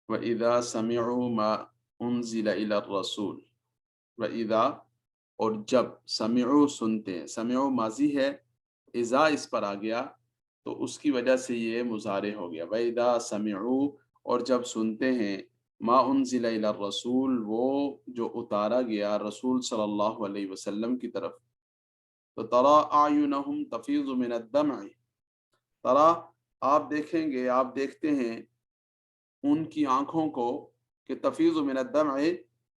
وَإِذَا سَمِعُوا مَا أُنزِلَ إِلَى الرَّسُولِ وَإِذَا اور جب سمعو سنتے ہیں، سمعو ماضی ہے، اذا اس پر آ گیا تو اس کی وجہ سے یہ مضارع ہو گیا۔ وَإِذَا سَمِعُوا اور جب سنتے ہیں، ما انزل الی الرسول وہ جو اتارا گیا رسول صلی اللہ علیہ وسلم کی طرف، تو ترى اعینہم تفیض من الدمع، ترى آپ دیکھیں گے، آپ دیکھتے ہیں ان کی آنکھوں کو کہ تفیض من الدمع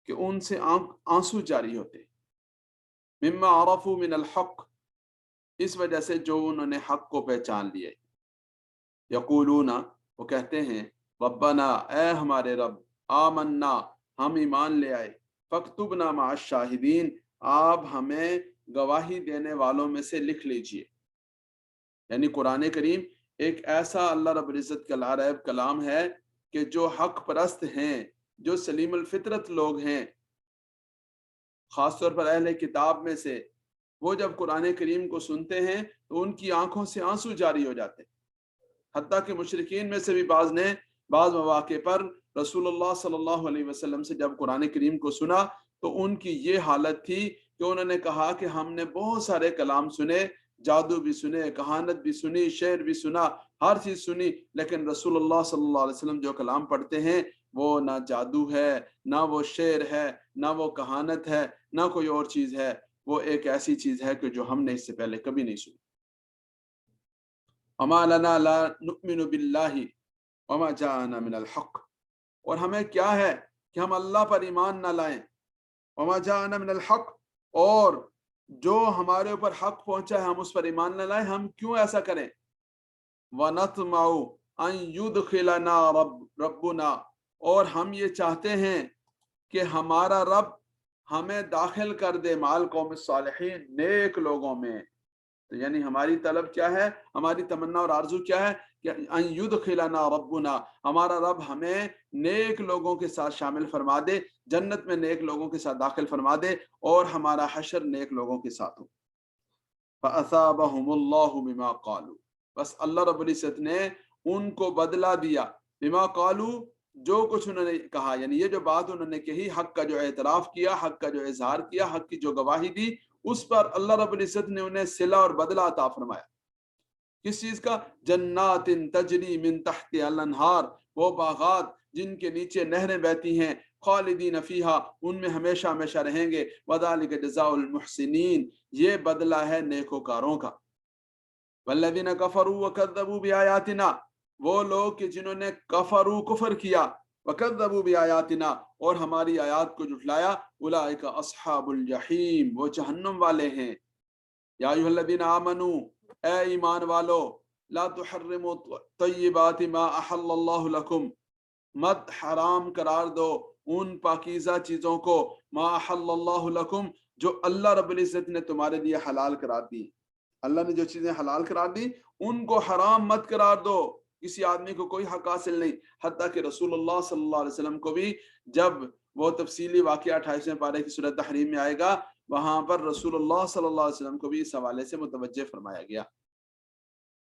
کہ ان سے آنسو جاری ہوتے، مما عرفوا من الحق اس وجہ سے جو انہوں نے حق کو پہچان لیے، یقولون وہ کہتے ہیں ربنا اے ہمارے رب، آمنا ہم ایمان لے آئے، فاکتبنا مع الشاہدین آپ ہمیں گواہی دینے والوں میں سے لکھ لیجئے۔ یعنی قرآن کریم ایک ایسا اللہ رب العزت کا لاریب کلام ہے کہ جو حق پرست ہیں، جو سلیم الفطرت لوگ ہیں، خاص طور پر اہل کتاب میں سے، وہ جب قرآن کریم کو سنتے ہیں تو ان کی آنکھوں سے آنسو جاری ہو جاتے ہیں۔ حتیٰ کہ مشرکین میں سے بھی بعض نے بعض مواقع پر رسول اللہ صلی اللہ علیہ وسلم سے جب قرآن کریم کو سنا تو ان کی یہ حالت تھی کہ انہوں نے کہا کہ ہم نے بہت سارے کلام سنے، جادو بھی سنے، کہانت بھی سنی، شعر بھی سنا، ہر چیز سنی، لیکن رسول اللہ صلی اللہ علیہ وسلم جو کلام پڑھتے ہیں وہ نہ جادو ہے، نہ وہ شعر ہے، نہ وہ کہانت ہے، نہ کوئی اور چیز ہے، وہ ایک ایسی چیز ہے کہ جو ہم نے اس سے پہلے کبھی نہیں سنی۔ وما لنا لا نؤمن باللہ وما جاءنا من الحق، اور ہمیں کیا ہے کہ ہم اللہ پر ایمان نہ لائیں، وما جاءنا من الحق اور جو ہمارے اوپر حق پہنچا ہے ہم اس پر ایمان نہ لائیں، ہم کیوں ایسا کریں؟ ونطمع ان يدخلنا ربنا اور ہم یہ چاہتے ہیں کہ ہمارا رب ہمیں داخل کر دے مال قوم الصالحین نیک لوگوں میں۔ تو یعنی ہماری طلب کیا ہے، ہماری تمنا اور آرزو کیا ہے کہ ان یدخلنا ربنا ہمارا رب ہمیں نیک لوگوں کے ساتھ شامل فرما دے، جنت میں نیک لوگوں کے ساتھ داخل فرما دے، اور ہمارا حشر نیک لوگوں کے ساتھ ہو۔ فَأَثَابَهُمُ اللَّهُ بِمَا قَالُوا بس اللہ رب العزت نے ان کو بدلہ دیا، بما قالوا جو کچھ انہوں نے کہا، یعنی یہ جو بات انہوں نے کہی، حق کا جو اعتراف کیا، حق کا جو اظہار کیا، حق کی جو گواہی دی، اس پر اللہ رب العزت نے انہیں صلہ اور بدلہ عطا فرمایا۔ کس چیز کا؟ جنات تجری من تحت الانہار وہ باغات جن کے نیچے نہریں بہتی ہیں، خالدین فیہا ان میں ہمیشہ ہمیشہ رہیں گے، وذالک جزاء المحسنین یہ بدلہ ہے نیکوکاروں کا۔ والذین کفروا وکذبوا بآیاتنا وہ لوگ کہ جنہوں نے کفروا کفر کیا، وکذبوا بآیاتنا اور ہماری آیات کو جھٹلایا، اولئک اصحاب الجحیم وہ جہنم والے ہیں۔ یا ایھا الذین آمنوا اے ایمان والو، لا تحرموا طیبات ما احل اللہ لکم مت حرام قرار دو ان پاکیزہ چیزوں کو، ما احل اللہ لکم جو اللہ رب العزت نے تمہارے لیے حلال قرار دی۔ اللہ نے جو چیزیں حلال قرار دی ان کو حرام مت قرار دو، کسی آدمی کو کوئی حق حاصل نہیں۔ حتیٰ کہ رسول اللہ صلی اللہ علیہ وسلم کو بھی جب وہ تفصیلی واقعہ 28ویں پارے کی سورۃ تحریم میں آئے گا، وہاں پر رسول اللہ صلی اللہ علیہ وسلم کو بھی اس حوالے سے متوجہ فرمایا گیا۔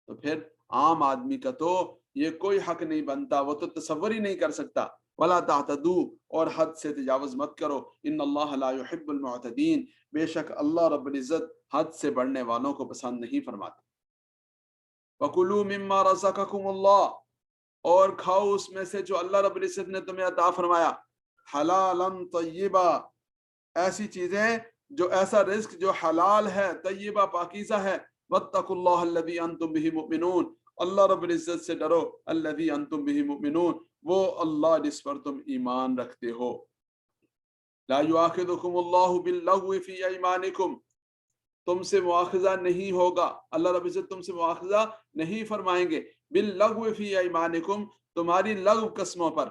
تو پھر عام آدمی کا تو یہ کوئی حق نہیں بنتا، وہ تو تصور ہی نہیں کر سکتا۔ ولا تعتدوا اور حد سے تجاوز مت کرو، ان اللہ لا يحب المعتدین بے شک اللہ رب العزت حد سے بڑھنے والوں کو پسند نہیں فرماتا۔ وَكُلُوا مِمَّا رَزَقَكُمُ اللَّهُ اور کھاؤ اس میں سے جو اللہ رب العزت نے تمہیں عطا فرمایا، حلالا طیبا ایسی چیزیں جو ایسا رزق جو حلال ہے، طیبہ پاکیزہ ہے، واتقوا اللہ الذی انتم بہ مؤمنون اللہ رب العزت سے ڈرو، الذی انتم بہ مؤمنون وہ اللہ جس پر تم ایمان رکھتے ہو۔ لا یؤاخذکم اللہ باللغو فی ایمانکم تم سے مواخذہ نہیں ہوگا، اللہ رب العزت تم سے مواخذہ نہیں فرمائیں گے، باللغو فی ایمانکم تمہاری لغو قسموں پر،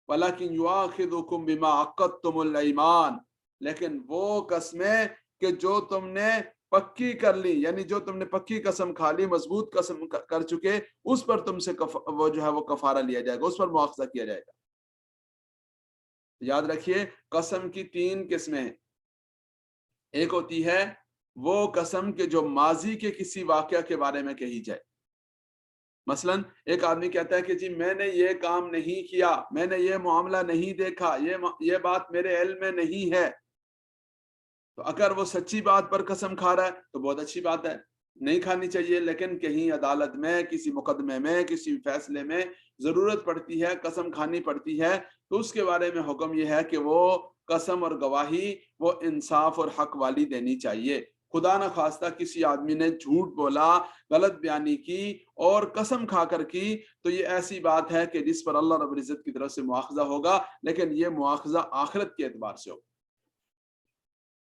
ولیکن یؤاخذکم بما عقدتم الایمان لیکن وہ قسمیں کہ جو تم نے پکی کر لی، یعنی جو تم نے پکی قسم کھا لی، مضبوط قسم کر چکے، اس پر تم سے وہ جو ہے وہ کفارہ لیا جائے گا، اس پر مواخذہ کیا جائے گا۔ یاد رکھیے قسم کی 3 قسمیں ہیں۔ ایک ہوتی ہے وہ قسم کہ جو ماضی کے کسی واقعہ کے بارے میں کہی جائے، مثلاً ایک آدمی کہتا ہے کہ جی میں نے یہ کام نہیں کیا، میں نے یہ معاملہ نہیں دیکھا، یہ بات میرے علم میں نہیں ہے، تو اگر وہ سچی بات پر قسم کھا رہا ہے تو بہت اچھی بات ہے، نہیں کھانی چاہیے، لیکن کہیں عدالت میں، کسی مقدمے میں، کسی فیصلے میں ضرورت پڑتی ہے، قسم کھانی پڑتی ہے، تو اس کے بارے میں حکم یہ ہے کہ وہ قسم اور گواہی وہ انصاف اور حق والی دینی چاہیے۔ خدا نہ خواستہ کسی آدمی نے جھوٹ بولا، غلط بیانی کی اور قسم کھا کر کی، تو یہ ایسی بات ہے کہ جس پر اللہ رب العزت کی طرف سے مواخذہ ہوگا، لیکن یہ مواخذہ آخرت کے اعتبار سے ہوگا۔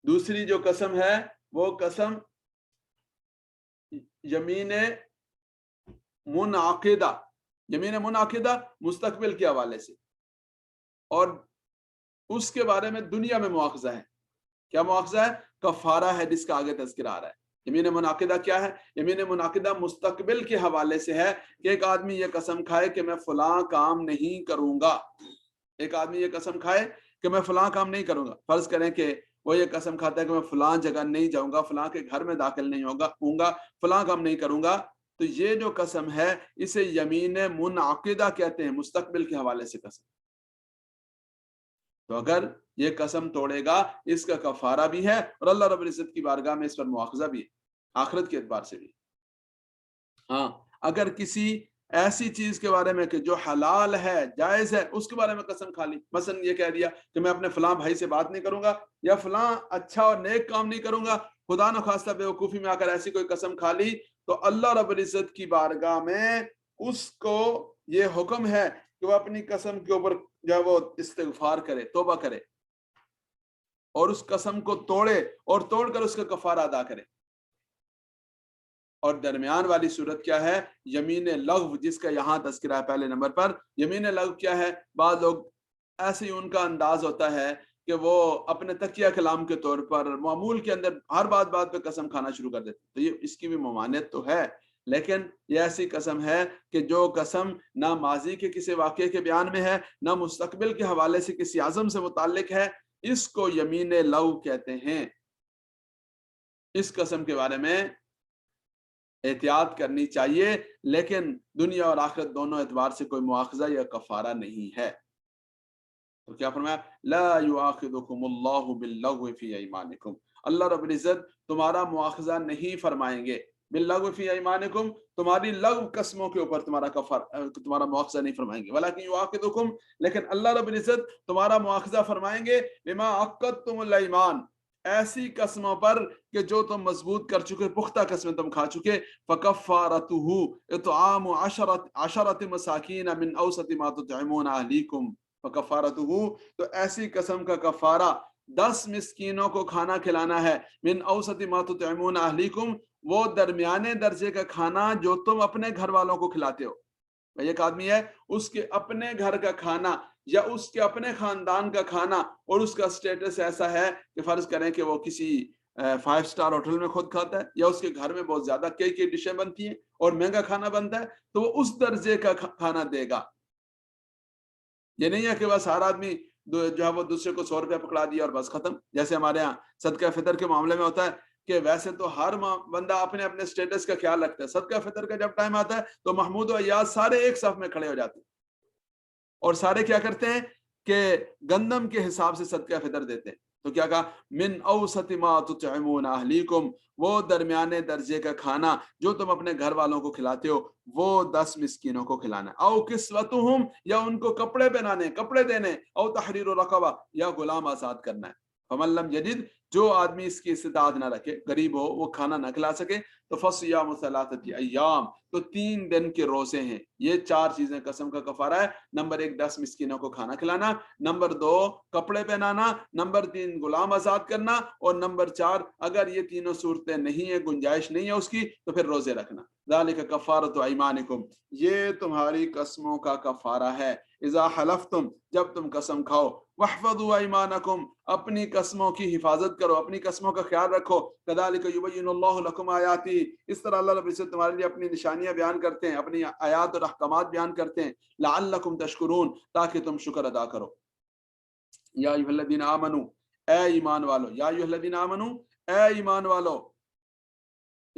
دوسری جو قسم ہے وہ قسم یمین منعقدہ، یمین منعقدہ مستقبل کے حوالے سے، اور اس کے بارے میں دنیا میں مواخذہ ہے۔ کیا مواخذہ ہے؟ کفارہ ہے، جس کا آگے تذکرہ آ رہا ہے۔ یمین منعقدہ کیا ہے؟ یمین منعقدہ مستقبل کے حوالے سے ہے کہ ایک آدمی یہ قسم کھائے کہ میں فلاں کام نہیں کروں گا، ایک آدمی یہ قسم کھائے کہ میں فلاں کام نہیں کروں گا۔ فرض کریں کہ وہ یہ قسم کھاتا ہے کہ میں فلاں جگہ نہیں جاؤں گا، فلاں کے گھر میں داخل نہیں ہوں گا، فلاں کام نہیں کروں گا، تو یہ جو قسم ہے اسے یمین منعقدہ کہتے ہیں، مستقبل کے حوالے سے قسم۔ تو اگر یہ قسم توڑے گا اس کا کفارہ بھی ہے اور اللہ رب العزت کی بارگاہ میں اس پر مواخذہ بھی ہے، آخرت کے اعتبار سے بھی۔ ہاں اگر کسی ایسی چیز کے بارے میں کہ جو حلال ہے، جائز ہے، اس کے بارے میں قسم کھا لی، مثلا یہ کہہ دیا کہ میں اپنے فلاں بھائی سے بات نہیں کروں گا، یا فلاں اچھا اور نیک کام نہیں کروں گا، خدا نہ خواستہ بے وقوفی میں آ کر ایسی کوئی قسم کھا لی، تو اللہ رب العزت کی بارگاہ میں اس کو یہ حکم ہے کہ وہ اپنی قسم کے اوپر جو وہ استغفار کرے، توبہ کرے، اور اس قسم کو توڑے اور توڑ کر اس کا کفارہ ادا کرے۔ اور درمیان والی صورت کیا ہے؟ یمین لغو، جس کا یہاں تذکرہ ہے پہلے نمبر پر۔ یمین لغو کیا ہے؟ بعض لوگ ایسے ہی ان کا انداز ہوتا ہے کہ وہ اپنے تکیہ کلام کے طور پر معمول کے اندر ہر بات پہ قسم کھانا شروع کر دیتے، تو یہ اس کی بھی ممانعت تو ہے، لیکن یہ ایسی قسم ہے کہ جو قسم نہ ماضی کے کسی واقعے کے بیان میں ہے، نہ مستقبل کے حوالے سے کسی عزم سے متعلق ہے، اس کو یمین لغو کہتے ہیں۔ اس قسم کے بارے میں احتیاط کرنی چاہیے، لیکن دنیا اور آخرت دونوں اعتبار سے کوئی مواخذہ یا کفارہ نہیں ہے۔ تو کیا فرمایا؟ لا یؤاخذکم اللہ باللغو فی ایمانکم، اللہ رب العزت تمہارا مواخذہ نہیں فرمائیں گے، باللغو فی ایمانکم، تمہاری لغو قسموں کے اوپر تمہارا مواخذہ نہیں فرمائیں گے، ولکن یؤاخذکم، لیکن اللہ رب العزت تمہارا مواخذہ فرمائیں گے بما عقدتم الایمان، ایسی قسموں پر کہ جو تم مضبوط کر چکے، پختہ قسمیں تم کھا چکے، فکفارتہ اطعام عشرۃ مساکین من اوسط ما تطعمون اہلیکم، فکفارتہ، تو ایسی قسم کا کفارہ 10 مسکینوں کو کھانا کھلانا ہے، من اوسط ما تطعمون اہلیکم، وہ درمیانے درجے کا کھانا جو تم اپنے گھر والوں کو کھلاتے ہو۔ ایک آدمی ہے، اس کے اپنے گھر کا کھانا یا اس کے اپنے خاندان کا کھانا، اور اس کا سٹیٹس ایسا ہے کہ فرض کریں کہ وہ کسی 5 سٹار ہوٹل میں خود کھاتا ہے، یا اس کے گھر میں بہت زیادہ کئی ڈشیں بنتی ہیں اور مہنگا کھانا بنتا ہے، تو وہ اس درجے کا کھانا دے گا۔ یہ نہیں ہے کہ بس ہر آدمی جو ہے وہ دوسرے کو 100 روپے پکڑا دیا اور بس ختم، جیسے ہمارے ہاں صدقہ فطر کے معاملے میں ہوتا ہے کہ ویسے تو ہر بندہ اپنے اپنے سٹیٹس کا خیال رکھتا ہے، صدقہ فطر کا جب ٹائم آتا ہے تو محمود و ایاز سارے ایک صف میں کھڑے ہو جاتے ہیں، اور سارے کیا کرتے ہیں کہ گندم کے حساب سے صدقہ فطر دیتے ہیں۔ تو کیا کہا؟ من اوسط ما تطعمون اہلیکم، وہ درمیانے درجے کا کھانا جو تم اپنے گھر والوں کو کھلاتے ہو، وہ 10 مسکینوں کو کھلانا ہے۔ او کسوتہم، یا ان کو کپڑے پہنانے، کپڑے دینے، او تحریر رقبہ، یا غلام آزاد کرنا ہے۔ فمن لم یجد، جو آدمی اس کی استطاعت نہ رکھے، غریب ہو، وہ کھانا نہ کھلا سکے، تو فصیام 3 ایام، تو 3 دن کے روزے ہیں۔ یہ 4 چیزیں قسم کا کفارہ ہے۔ نمبر 1 10 مسکینوں کو کھانا کھلانا، نمبر 2 کپڑے پہنانا، نمبر 3 غلام آزاد کرنا، اور نمبر 4 اگر یہ تینوں صورتیں نہیں ہیں، گنجائش نہیں ہے اس کی، تو پھر روزے رکھنا۔ ذالک کفارۃ ایمانکم، یہ تمہاری قسموں کا کفارہ ہے۔ اذا حلفتم، جب تم قسم کھاؤ، واحفظوا ایمانکم، اپنی قسموں کی حفاظت کرو، اپنی قسموں کا خیال رکھو۔ کذالک یبین اللہ لکم آیاتہ، اس طرح اللہ رب العزت تمہارے لیے اپنی نشانیاں بیان کرتے ہیں، اپنی آیات اور احکامات بیان کرتے ہیں، لعلکم تشکرون، تاکہ تم شکر ادا کرو۔ یا ایھا الذین آمنوا، اے ایمان والو، یا ایھا الذین آمنوا، اے ایمان والو،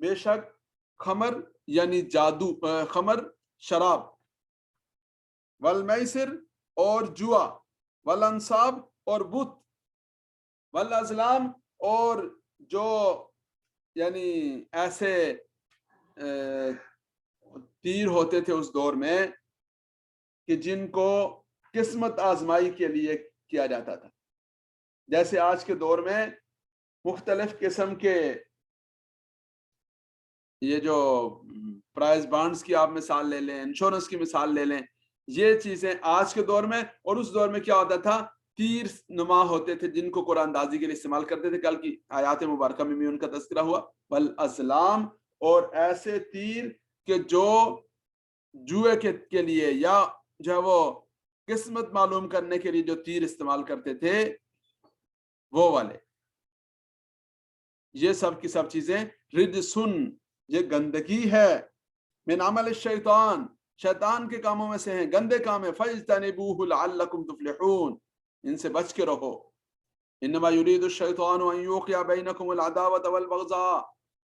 بے شک خمر یعنی جادو, خمر شراب, والمیسر اور جوا, والانصاب اور بت, والازلام اور جو یعنی ایسے تیر ہوتے تھے اس دور میں کہ جن کو قسمت آزمائی کے لیے کیا جاتا تھا. جیسے آج کے دور میں مختلف قسم کے یہ جو پرائز بانڈز کی آپ مثال لے لیں, انشورنس کی مثال لے لیں, یہ چیزیں آج کے دور میں, اور اس دور میں کیا ہوتا تھا, تیر نما ہوتے تھے جن کو قرآن اندازی کے لیے استعمال کرتے تھے. کل کی آیات مبارکہ میں بھی ان کا تذکرہ ہوا. والازلام, اور ایسے تیر کہ جو جوئے کے لیے یا جو ہے وہ قسمت معلوم کرنے کے لیے جو تیر استعمال کرتے تھے وہ والے. یہ سب کی سب چیزیں رجسن, یہ گندگی ہے, من عمل الشیطان, شیطان کے کاموں میں سے ہیں, گندے کام ہیں. فاجتنبوہ لعلکم تفلحون, ان سے بچ کے رہو. انما یرید الشیطان ان یوقع بینکم العداوۃ والبغضاء,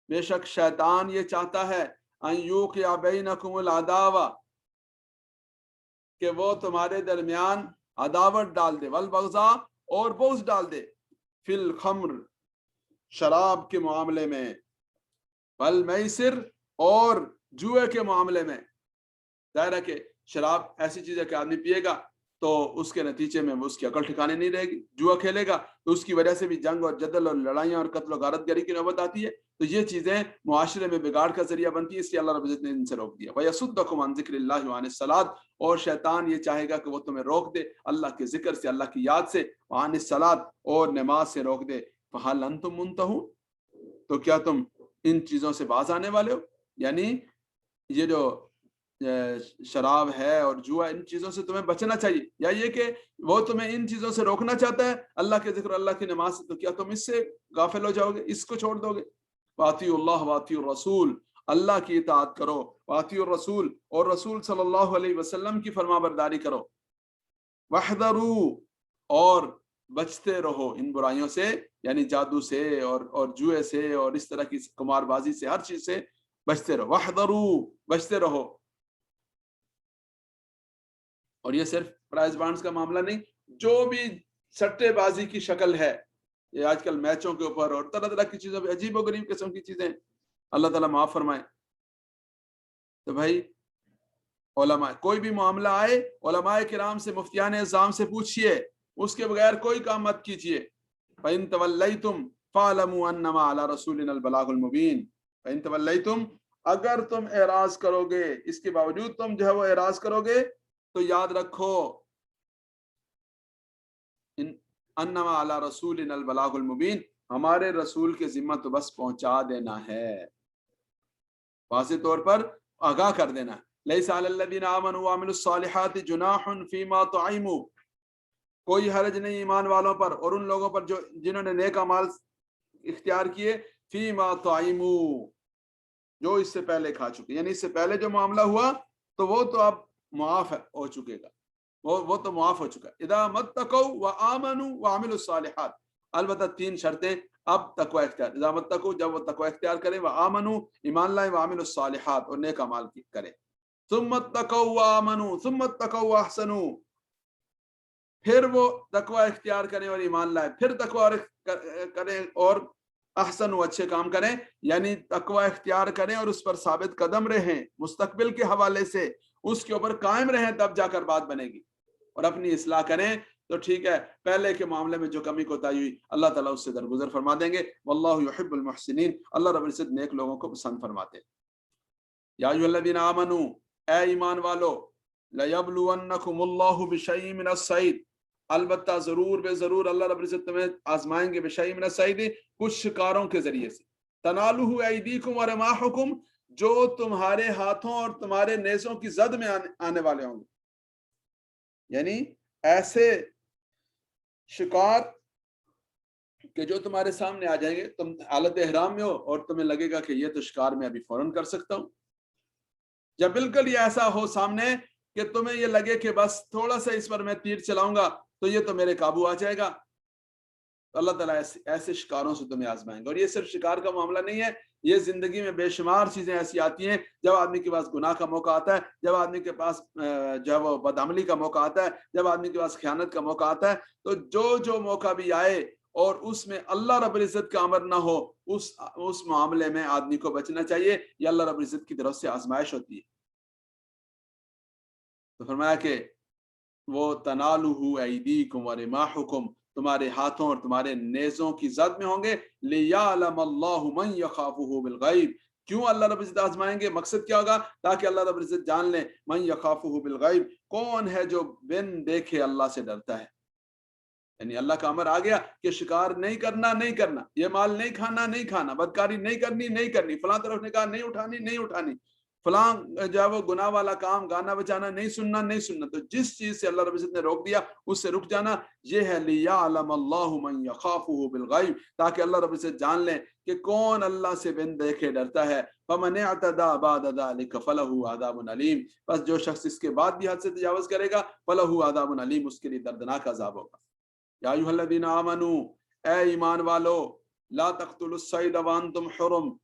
بے شک شیطان یہ چاہتا ہے, ان یوقع بینکم العداوۃ, کہ وہ تمہارے درمیان عداوت ڈال دے, والبغضاء اور بغض ڈال دے, فی الخمر شراب کے معاملے میں, والمیسر اور جوئے کے معاملے میں. ظاہر ہے کہ شراب ایسی چیز ہے کہ آدمی پیے گا تو اس کے نتیجے میں اس کی عقل ٹھکانے نہیں رہے گی. جوا کھیلے گا تو اس کی وجہ سے بھی جنگ اور جدل اور لڑائیاں اور قتل و غارت گری کی نوبت آتی ہے. تو یہ چیزیں معاشرے میں بگاڑ کا ذریعہ بنتی ہے, اس لیے اللہ رب العزت نے ان سے روک دیا. وَيَصُدَّكُمْ عَنْ ذِكْرِ اللَّهِ وَعَنِ الصَّلَاةِ, اور شیطان یہ چاہے گا کہ وہ تمہیں روک دے اللہ کے ذکر سے, اللہ کی یاد سے, وَعَنِ الصَّلَاةِ, اور نماز سے روک دے. فَهَلْ أَنْتُمْ مُنْتَهُونَ, تو کیا تم ان چیزوں سے باز آنے والے ہو. یعنی یہ جو شراب ہے اور جوا, ان چیزوں سے تمہیں بچنا چاہیے, یا یہ کہ وہ تمہیں ان چیزوں سے روکنا چاہتا ہے اللہ کے ذکر اللہ کی نماز سے, تو کیا تم اس سے غافل ہو جاؤ گے, اس کو چھوڑ دو گے. وَأَطِیعُوا اللَّهَ وَأَطِیعُوا الرَّسُولَ, اللہ کی اطاعت کرو. وَأَطِیعُوا الرَّسُولَ, اور رسول صلی اللہ علیہ وسلم کی فرما برداری کرو. وَاحْذَرُوا, اور بچتے رہو ان برائیوں سے, یعنی جادو سے اور جوئے سے اور اس طرح کی قمار بازی سے, ہر چیز سے بچتے رہو. وَاحْذَرُوا, بچتے رہو. اور یہ صرف پرائز بانڈز کا معاملہ نہیں, جو بھی سٹے بازی کی شکل ہے, یہ آج کل میچوں کے اوپر اور طرح طرح کی چیزوں پہ عجیب و غریب قسم کی چیزیں, اللہ تعالیٰ معاف فرمائے. تو بھائی علماء, کوئی بھی معاملہ آئے علماء کرام سے, مفتیان اعظام سے پوچھئے, اس کے بغیر کوئی کام مت کیجئے. فَإِن تَوَلَّيْتُمْ فَاعْلَمُوا أَنَّمَا عَلَى رَسُولِنَا الْبَلَاغُ الْمُبِينُ. فَإِن تَوَلَّيْتُمْ, اگر تم اعراض کرو گے, اس کے باوجود تم جو ہے وہ اعراض کرو گے, تو یاد رکھو انما علی رسولنا البلاغ المبین, ہمارے رسول کے ذمہ تو بس پہنچا دینا ہے, واضح طور پر آگاہ کر دینا ہے. لیس علی الذین آمنوا وعملوا الصالحات جناح فیما طعموا, کوئی حرج نہیں ایمان والوں پر اور ان لوگوں پر جو جنہوں نے نیک اعمال اختیار کیے, فیما طعموا, جو اس سے پہلے کھا چکے, یعنی اس سے پہلے جو معاملہ ہوا تو وہ تو اب معاف ہو چکے گا, وہ تو معاف ہو چکا ہے. اذا متقوا وآمنوا وعملوا الصالحات, البتہ 3 شرطیں اب تقوی اختیار. اذا متقوا, جب وہ تقوی اختیار کریں, وآمنوا ایمان لائیں, وعملوا الصالحات اور نیک اعمال کریں. ثم اتقوا وآمنوا ثم اتقوا واحسنوا, پھر وہ تقوی اختیار کریں اور ایمان لائیں, پھر تقوی کریں اور احسن و اچھے کام کریں, یعنی تقوی اختیار کریں اور اس پر ثابت قدم رہیں, مستقبل کے حوالے سے اس کے اوپر قائم رہیں, تب جا کر بات بنے گی. اور اپنی اصلاح کریں تو ٹھیک ہے, پہلے کے معاملے میں جو کمی کوتاہی ہوئی اللہ تعالیٰ اس سے درگزر فرما دیں گے. واللہ یحب المحسنین, اللہ رب العزت نیک لوگوں کو پسند فرماتے ہیں. یا ایھا الذین آمنوا, اے ایمان والو, لیبلونکم اللہ بشیء من الصید, البتہ ضرور بے ضرور اللہ رب العزت تمہیں آزمائیں گے, بشیء من الصید, کچھ شکاروں کے ذریعے سے, تنالہ ایدیکم ورماحکم, جو تمہارے ہاتھوں اور تمہارے نیزوں کی زد میں آنے والے ہوں گے. یعنی ایسے شکار کہ جو تمہارے سامنے آ جائیں گے, تم حالت احرام میں ہو اور تمہیں لگے گا کہ یہ تو شکار میں ابھی فوراً کر سکتا ہوں, جب بالکل یہ ایسا ہو سامنے کہ تمہیں یہ لگے کہ بس تھوڑا سا اس پر میں تیر چلاؤں گا تو یہ تو میرے قابو آ جائے گا, تو اللہ تعالیٰ ایسے شکاروں سے تمہیں آزمائیں گے. اور یہ صرف شکار کا معاملہ نہیں ہے, یہ زندگی میں بے شمار چیزیں ایسی آتی ہیں جب آدمی کے پاس گناہ کا موقع آتا ہے, جب آدمی کے پاس جو ہے وہ بدعملی کا موقع آتا ہے, جب آدمی کے پاس خیانت کا موقع آتا ہے, تو جو موقع بھی آئے اور اس میں اللہ رب العزت کا امر نہ ہو, اس معاملے میں آدمی کو بچنا چاہیے. یہ اللہ رب العزت کی طرف سے آزمائش ہوتی ہے. تو فرمایا کہ وہ تنالہ ایدیکم ورماحکم, تمہارے ہاتھوں اور تمہارے نیزوں کی زد میں ہوں گے. لیعلم اللہ من یخافہ بالغیب, کیوں اللہ رب العزت آزمائیں گے؟ مقصد کیا ہوگا؟ تاکہ اللہ رب العزت جان لیں من یخافہ بالغیب, کون ہے جو بن دیکھے اللہ سے ڈرتا ہے. یعنی اللہ کا امر آ گیا کہ شکار نہیں کرنا, یہ مال نہیں کھانا, بدکاری نہیں کرنی, فلاں طرف نگاہ نہیں اٹھانی, فلاں جو ہے وہ گناہ والا کام, گانا بجانا نہیں سننا. تو جس چیز سے اللہ رب العزت نے روک دیا اس سے رک جانا. یہ ہے لیعلم اللہ من یخافہ بالغیب, تاکہ اللہ رب العزت جان لیں کہ کون اللہ سے بن دیکھے ڈرتا ہے. فمن اعتدى بعد ذلك فله عذاب علیم, بس جو شخص اس کے بعد بھی حد سے تجاوز کرے گا فله عذاب علیم, اس کے لیے دردناک عذاب ہوگا. یا ایھا الذین آمنوا, اے ایمان والو, لا تقتلوا الصید وانتم حرم,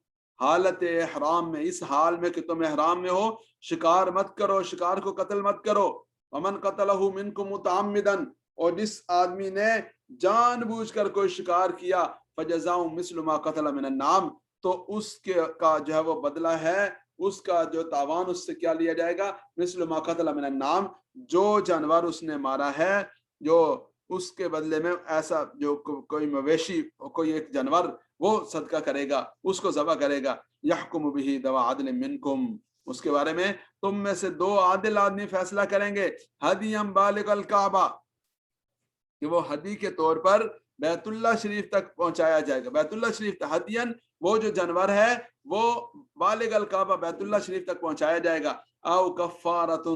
حالت احرام میں, اس حال میں کہ تم احرام میں ہو, شکار مت کرو, شکار کو قتل مت کرو. ومن قتلہ منکم متعمدا, اور جس آدمی نے جان بوجھ کر کوئی شکار کیا, فجزاء مثل ما قتل من النعام, تو اس کے کا جو ہے وہ بدلہ ہے, اس کا جو تاوان اس سے کیا لیا جائے گا, مثل ما قتل من النعام, جو جانور اس نے مارا ہے, جو اس کے بدلے میں ایسا جو کوئی مویشی, کوئی ایک جانور وہ صدقہ کرے گا, اس کو ذبح کرے گا. یحکم بہ ذو عدل منکم, اس کے بارے میں تم میں سے 2 عادل آدمی فیصلہ کریں گے. ہدیم بالغ الکعبہ, کہ وہ ہدی کے طور پر بیت اللہ شریف تک پہنچایا جائے گا. بیت اللہ شریف ہدین, وہ جو جانور ہے وہ بالغ الکعبہ بیت اللہ شریف تک پہنچایا جائے گا. او کفارۃ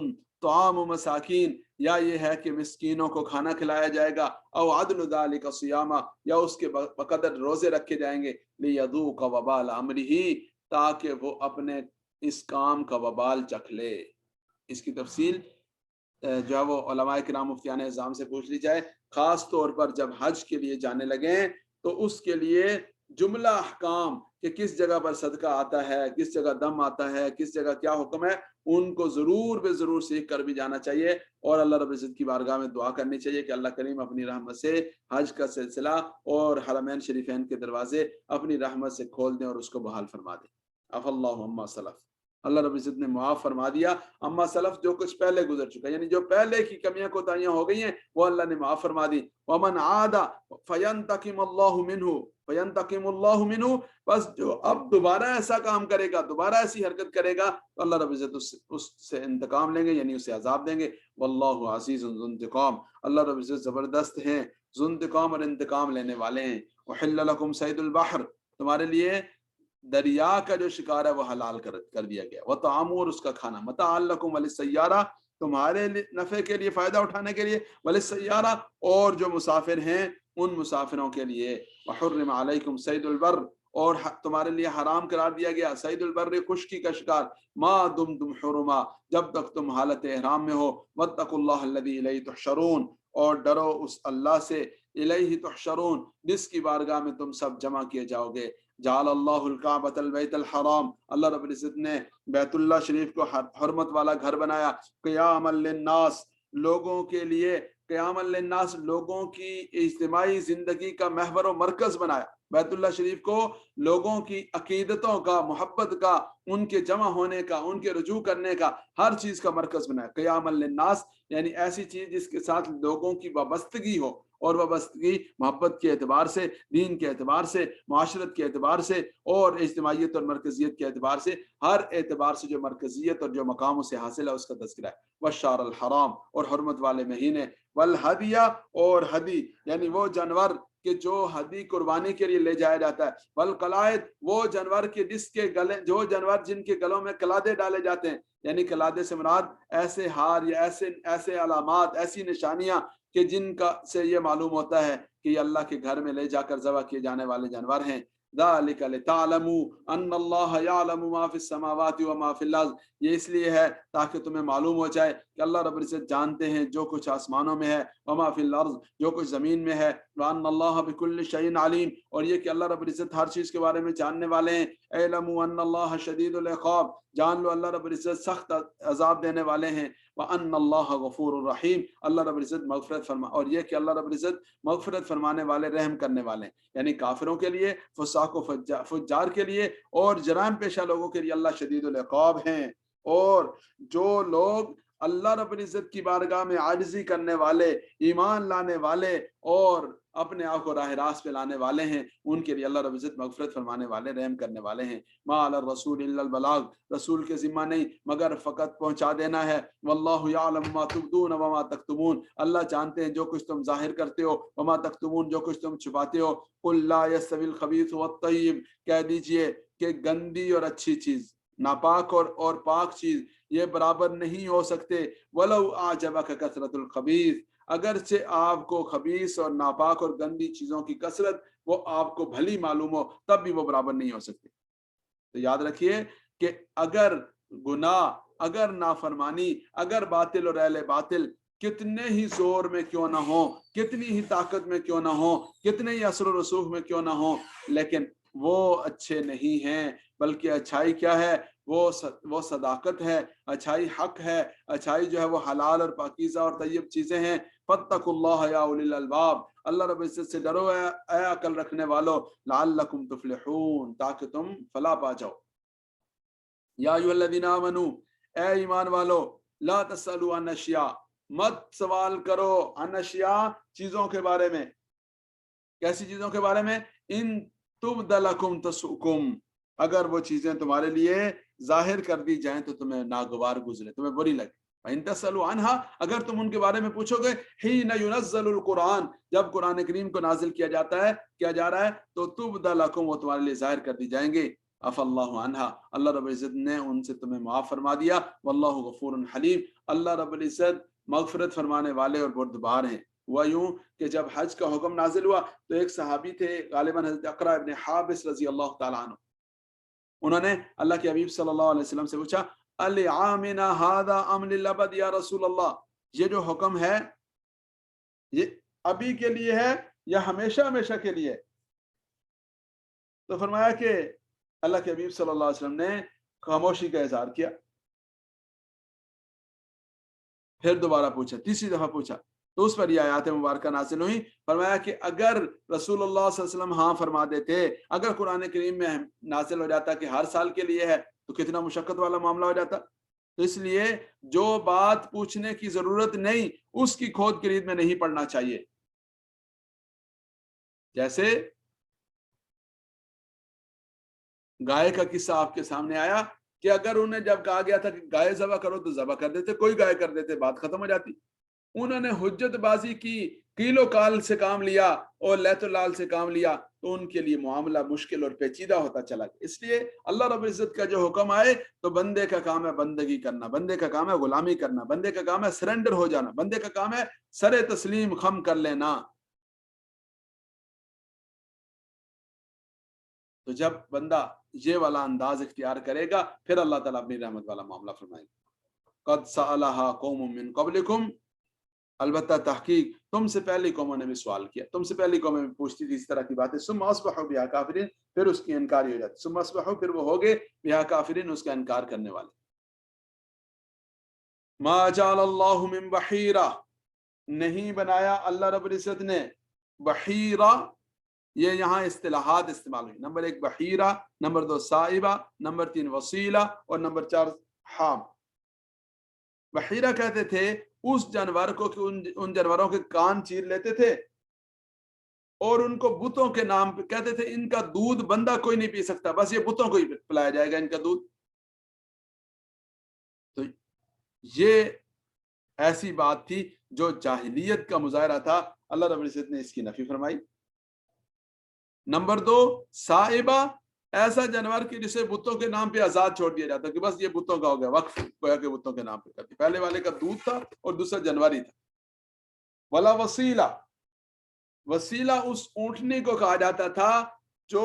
طعام مساکین, یا یہ ہے کہ مسکینوں کو کھانا کھلایا جائے گا. او عدل ذلک صیاما, یا اس کے بقدر روزے رکھے جائیں گے. لیذوق وبال امرہ, تاکہ وہ اپنے اس کام کا وبال چکھ لے. اس کی تفصیل جو ہے وہ علماء کرام مفتیان اعظام سے پوچھ لی جائے. خاص طور پر جب حج کے لیے جانے لگیں تو اس کے لیے جملہ احکام کہ کس جگہ پر صدقہ آتا ہے, کس جگہ دم آتا ہے, کس جگہ کیا حکم ہے, ان کو ضرور بے ضرور سیکھ کر بھی جانا چاہیے. اور اللہ رب العزت کی بارگاہ میں دعا کرنی چاہیے کہ اللہ کریم اپنی رحمت سے حج کا سلسلہ اور حرمین شریفین کے دروازے اپنی رحمت سے کھول دیں اور اس کو بحال فرما دیں. عفا اللہ عما سلف, اللہ رب العزت نے معاف فرما دیا اما سلف, جو کچھ پہلے گزر چکا, یعنی جو پہلے کی کمیاں کوتاہیاں ہو گئی ہیں وہ اللہ نے معاف فرما دی. ومن عاد فینتقم اللہ منہ, بس جو اب دوبارہ ایسا کام کرے گا, دوبارہ ایسی حرکت کرے گا, تو اللہ رب العزت اس سے انتقام لیں گے, یعنی اسے عذاب دیں گے. واللہ عزیز ذو انتقام, اللہ رب العزت زبردست ہیں, ذو انتقام اور انتقام لینے والے ہیں. احل لکم صید البحر, تمہارے لیے دریا کا جو شکار ہے وہ حلال کر دیا گیا. وطعام, اور اس کا کھانا, متاع لکم وللسیارہ, تمہارے نفع کے لیے, فائدہ اٹھانے کے لیے, وللسیارہ, اور جو مسافر ہیں ان مسافروں کے لیے. وحرم علیکم صید البر, اور تمہارے لیے حرام قرار دیا گیا صید البر, خشکی کا شکار, ما دمتم حرما, جب تک تم حالت احرام میں ہو. واتقوا اللہ الذی الیہ تحشرون, اور ڈرو اس اللہ سے, الیہ تحشرون, جس کی بارگاہ میں تم سب جمع کیے جاؤ گے. جعل اللہ الکعبۃ البیت الحرام, اللہ رب العزت نے بیت اللہ شریف کو حرمت والا گھر بنایا. قیاما للناس, لوگوں کے لیے, قیاما للناس, لوگوں کی اجتماعی زندگی کا محور و مرکز بنایا. بیت اللہ شریف کو لوگوں کی عقیدتوں کا, محبت کا, ان کے جمع ہونے کا, ان کے رجوع کرنے کا, ہر چیز کا مرکز بنایا. قیاما للناس, یعنی ایسی چیز جس کے ساتھ لوگوں کی وابستگی ہو, اور وابستگی محبت کے اعتبار سے, دین کے اعتبار سے, معاشرت کے اعتبار سے, اور اجتماعیت اور مرکزیت کے اعتبار سے, ہر اعتبار سے جو مرکزیت اور جو مقام اسے حاصل ہے اس کا تذکرہ ہے. والشہر الحرام, اور حرمت والے مہینے. والہدیہ, اور ہدی یعنی وہ جانور کہ جو ہدی قربانی کے لیے لے جایا جاتا ہے. والقلائد, وہ جانور کے جس کے گلے, جو جانور جن کے گلوں میں قلادے ڈالے جاتے ہیں, یعنی قلادے سے مراد ایسے ہار یا ایسے علامات, ایسی نشانیاں کہ جن کا سے یہ معلوم ہوتا ہے کہ یہ اللہ کے گھر میں لے جا کر ذبح کیے جانے والے جانور ہیں. ذالک لتعلموا ان اللہ یعلم ما فی السماوات و ما فی الارض، یہ اس لیے ہے تاکہ تمہیں معلوم ہو جائے کہ اللہ رب العزت جانتے ہیں جو کچھ آسمانوں میں ہے، وما فی الارض جو کچھ زمین میں ہے، وان اللہ بکل شیء علیم، اور یہ کہ اللہ رب العزت ہر چیز کے بارے میں جاننے والے ہیں۔ اعلموا ان اللہ شدید العقاب، جان لو اللہ رب العزت سخت عذاب دینے والے ہیں۔ وان اللہ غفور الرحیم، اللہ رب العزت مغفرت فرما، اور یہ کہ اللہ رب العزت مغفرت فرمانے والے، رحم کرنے والے ہیں، یعنی کافروں کے لیے، فساق و فجار کے لیے، اور جرائم پیشہ لوگوں کے لیے اللہ شدید العقاب ہیں۔ اور جو لوگ اللہ رب العزت کی بارگاہ میں عاجزی کرنے والے، ایمان لانے والے اور اپنے آپ کو راہ راست پہ لانے والے ہیں، ان کے لیے اللہ رب العزت مغفرت فرمانے والے، رحم کرنے والے ہیں۔ ما علی الرسول الا البلاغ، رسول کے ذمہ نہیں مگر فقط پہنچا دینا ہے۔ واللہ یعلم ما تبدون وما تکتمون، اللہ جانتے ہیں جو کچھ تم ظاہر کرتے ہو، وما تکتمون جو کچھ تم چھپاتے ہو۔ قل لا یستوی الخبیث والطیب، کہہ دیجئے کہ گندی اور اچھی چیز، ناپاک اور پاک چیز یہ برابر نہیں ہو سکتے۔ ولو اعجبک کثرت الخبیث، اگرچہ آپ کو خبیث اور ناپاک اور گندی چیزوں کی کثرت وہ آپ کو بھلی معلوم ہو، تب بھی وہ برابر نہیں ہو سکتے۔ تو یاد رکھیے کہ اگر گناہ، اگر نافرمانی، اگر باطل اور اہل باطل کتنے ہی زور میں کیوں نہ ہو، کتنی ہی طاقت میں کیوں نہ ہو، کتنے ہی اثر و رسوخ میں کیوں نہ ہو، لیکن وہ اچھے نہیں ہیں، بلکہ اچھائی کیا ہے؟ وہ صداقت ہے، اچھائی حق ہے، اچھائی جو ہے وہ حلال اور پاکیزہ اور طیب چیزیں ہیں۔ فاتقوا اللہ یا اولی الالباب، اللہ رب العزت سے ڈرو اے عقل رکھنے والو، لعلکم تفلحون، تاکہ تم فلاح پا جاؤ۔ یا ایھا الذین آمنوا، اے ایمان والو، لا تسألوا عن اشیاء، مت سوال کرو، عن اشیاء چیزوں کے بارے میں۔ کیسی چیزوں کے بارے میں؟ ان تبد لکم تسؤکم، اگر وہ چیزیں تمہارے لیے ظاہر کر دی جائیں تو تمہیں ناگوار گزرے، تمہیں بری لگے۔ ان تسألوا عنہا، اگر تم ان کے بارے میں پوچھو گے، حین ینزل القرآن، جب قرآن کریم کو نازل کیا جا رہا ہے تو تبد لکم، وہ تمہارے لیے ظاہر کر دی جائیں گے۔ عفا اللہ عنہا، اللہ رب العزت نے ان سے تمہیں معاف فرما دیا۔ واللہ غفور حلیم، اللہ رب العزت مغفرت فرمانے والے اور بردبار ہیں۔ ہوا یوں کہ جب حج کا حکم نازل ہوا تو ایک صحابی تھے، غالباً حضرت اقرا ابن حابس رضی اللہ تعالیٰ عنہ، انہوں نے اللہ کے حبیب صلی اللہ علیہ وسلم سے پوچھا، العامنا ھذا ام للابد یا رسول اللہ، یہ جو حکم ہے یہ ابھی کے لیے ہے یا ہمیشہ ہمیشہ کے لیے؟ تو فرمایا کہ اللہ کے حبیب صلی اللہ علیہ وسلم نے خاموشی کا اظہار کیا۔ پھر دوبارہ پوچھا، تیسری دفعہ پوچھا تو اس پر یہ آیات مبارکہ نازل ہوئی۔ فرمایا کہ اگر رسول اللہ صلی اللہ علیہ وسلم ہاں فرما دیتے، اگر قرآن کریم میں نازل ہو جاتا کہ ہر سال کے لیے ہے تو کتنا مشقت والا معاملہ ہو جاتا۔ تو اس لیے جو بات پوچھنے کی ضرورت نہیں اس کی کھود کلید میں نہیں پڑنا چاہیے۔ جیسے گائے کا قصہ آپ کے سامنے آیا کہ اگر انہیں جب کہا گیا تھا کہ گائے ذبح کرو تو ذبح کر دیتے، کوئی گائے کر دیتے، بات ختم ہو جاتی۔ انہوں نے حجت بازی کی، کیلو کال سے کام لیا اور لیت و لال سے کام لیا تو ان کے لیے معاملہ مشکل اور پیچیدہ ہوتا چلا گیا۔ اس لیے اللہ رب العزت کا جو حکم آئے تو بندے کا کام ہے بندگی کرنا، بندے کا کام ہے غلامی کرنا، بندے کا کام ہے سرنڈر ہو جانا، بندے کا کام ہے سر تسلیم خم کر لینا۔ تو جب بندہ یہ والا انداز اختیار کرے گا پھر اللہ تعالیٰ اپنی رحمت والا معاملہ فرمائے گا۔ قد سألہا قوم من قبلکم، البتہ تحقیق تم سے پہلی قوموں نے بھی سوال کیا، تم سے پہلی قومیں بھی پوچھتی تھی اس طرح کی باتیں۔ ثم اصبحوا بہا کافرین، پھر اس کی انکاری ہو جاتی۔ ثم اصبحوا، پھر وہ ہو گئے بہا کافرین، اس کا انکار کرنے والے۔ ما جعل اللہ من بحیرہ، نہیں بنایا اللہ رب العزت نے بحیرہ، یہ یہاں اصطلاحات استعمال ہوئی۔ نمبر 1 بحیرہ، نمبر 2 سائبہ، نمبر 3 وسیلہ، اور نمبر 4 حام۔ بحیرہ کہتے تھے اس جانور کو کہ ان جانوروں کے کان چیر لیتے تھے اور ان کو بتوں کے نام پہ کہتے تھے ان کا دودھ بندہ کوئی نہیں پی سکتا، بس یہ بتوں کو ہی پلایا جائے گا ان کا دودھ۔ تو یہ ایسی بات تھی جو جاہلیت کا مظاہرہ تھا، اللہ رب العزت نے اس کی نفی فرمائی۔ نمبر 2 سائبہ، ایسا جانور کہ جسے بتوں کے نام پہ آزاد چھوڑ دیا جاتا کہ بس یہ بتوں کا ہو گیا، وقف گویا کہ بتوں کے نام پہ کرتی۔ پہلے والے کا دودھ تھا اور دوسرا جانور ہی تھا۔ ولا وسیلہ، وسیلہ اس اونٹنی کو کہا جاتا تھا جو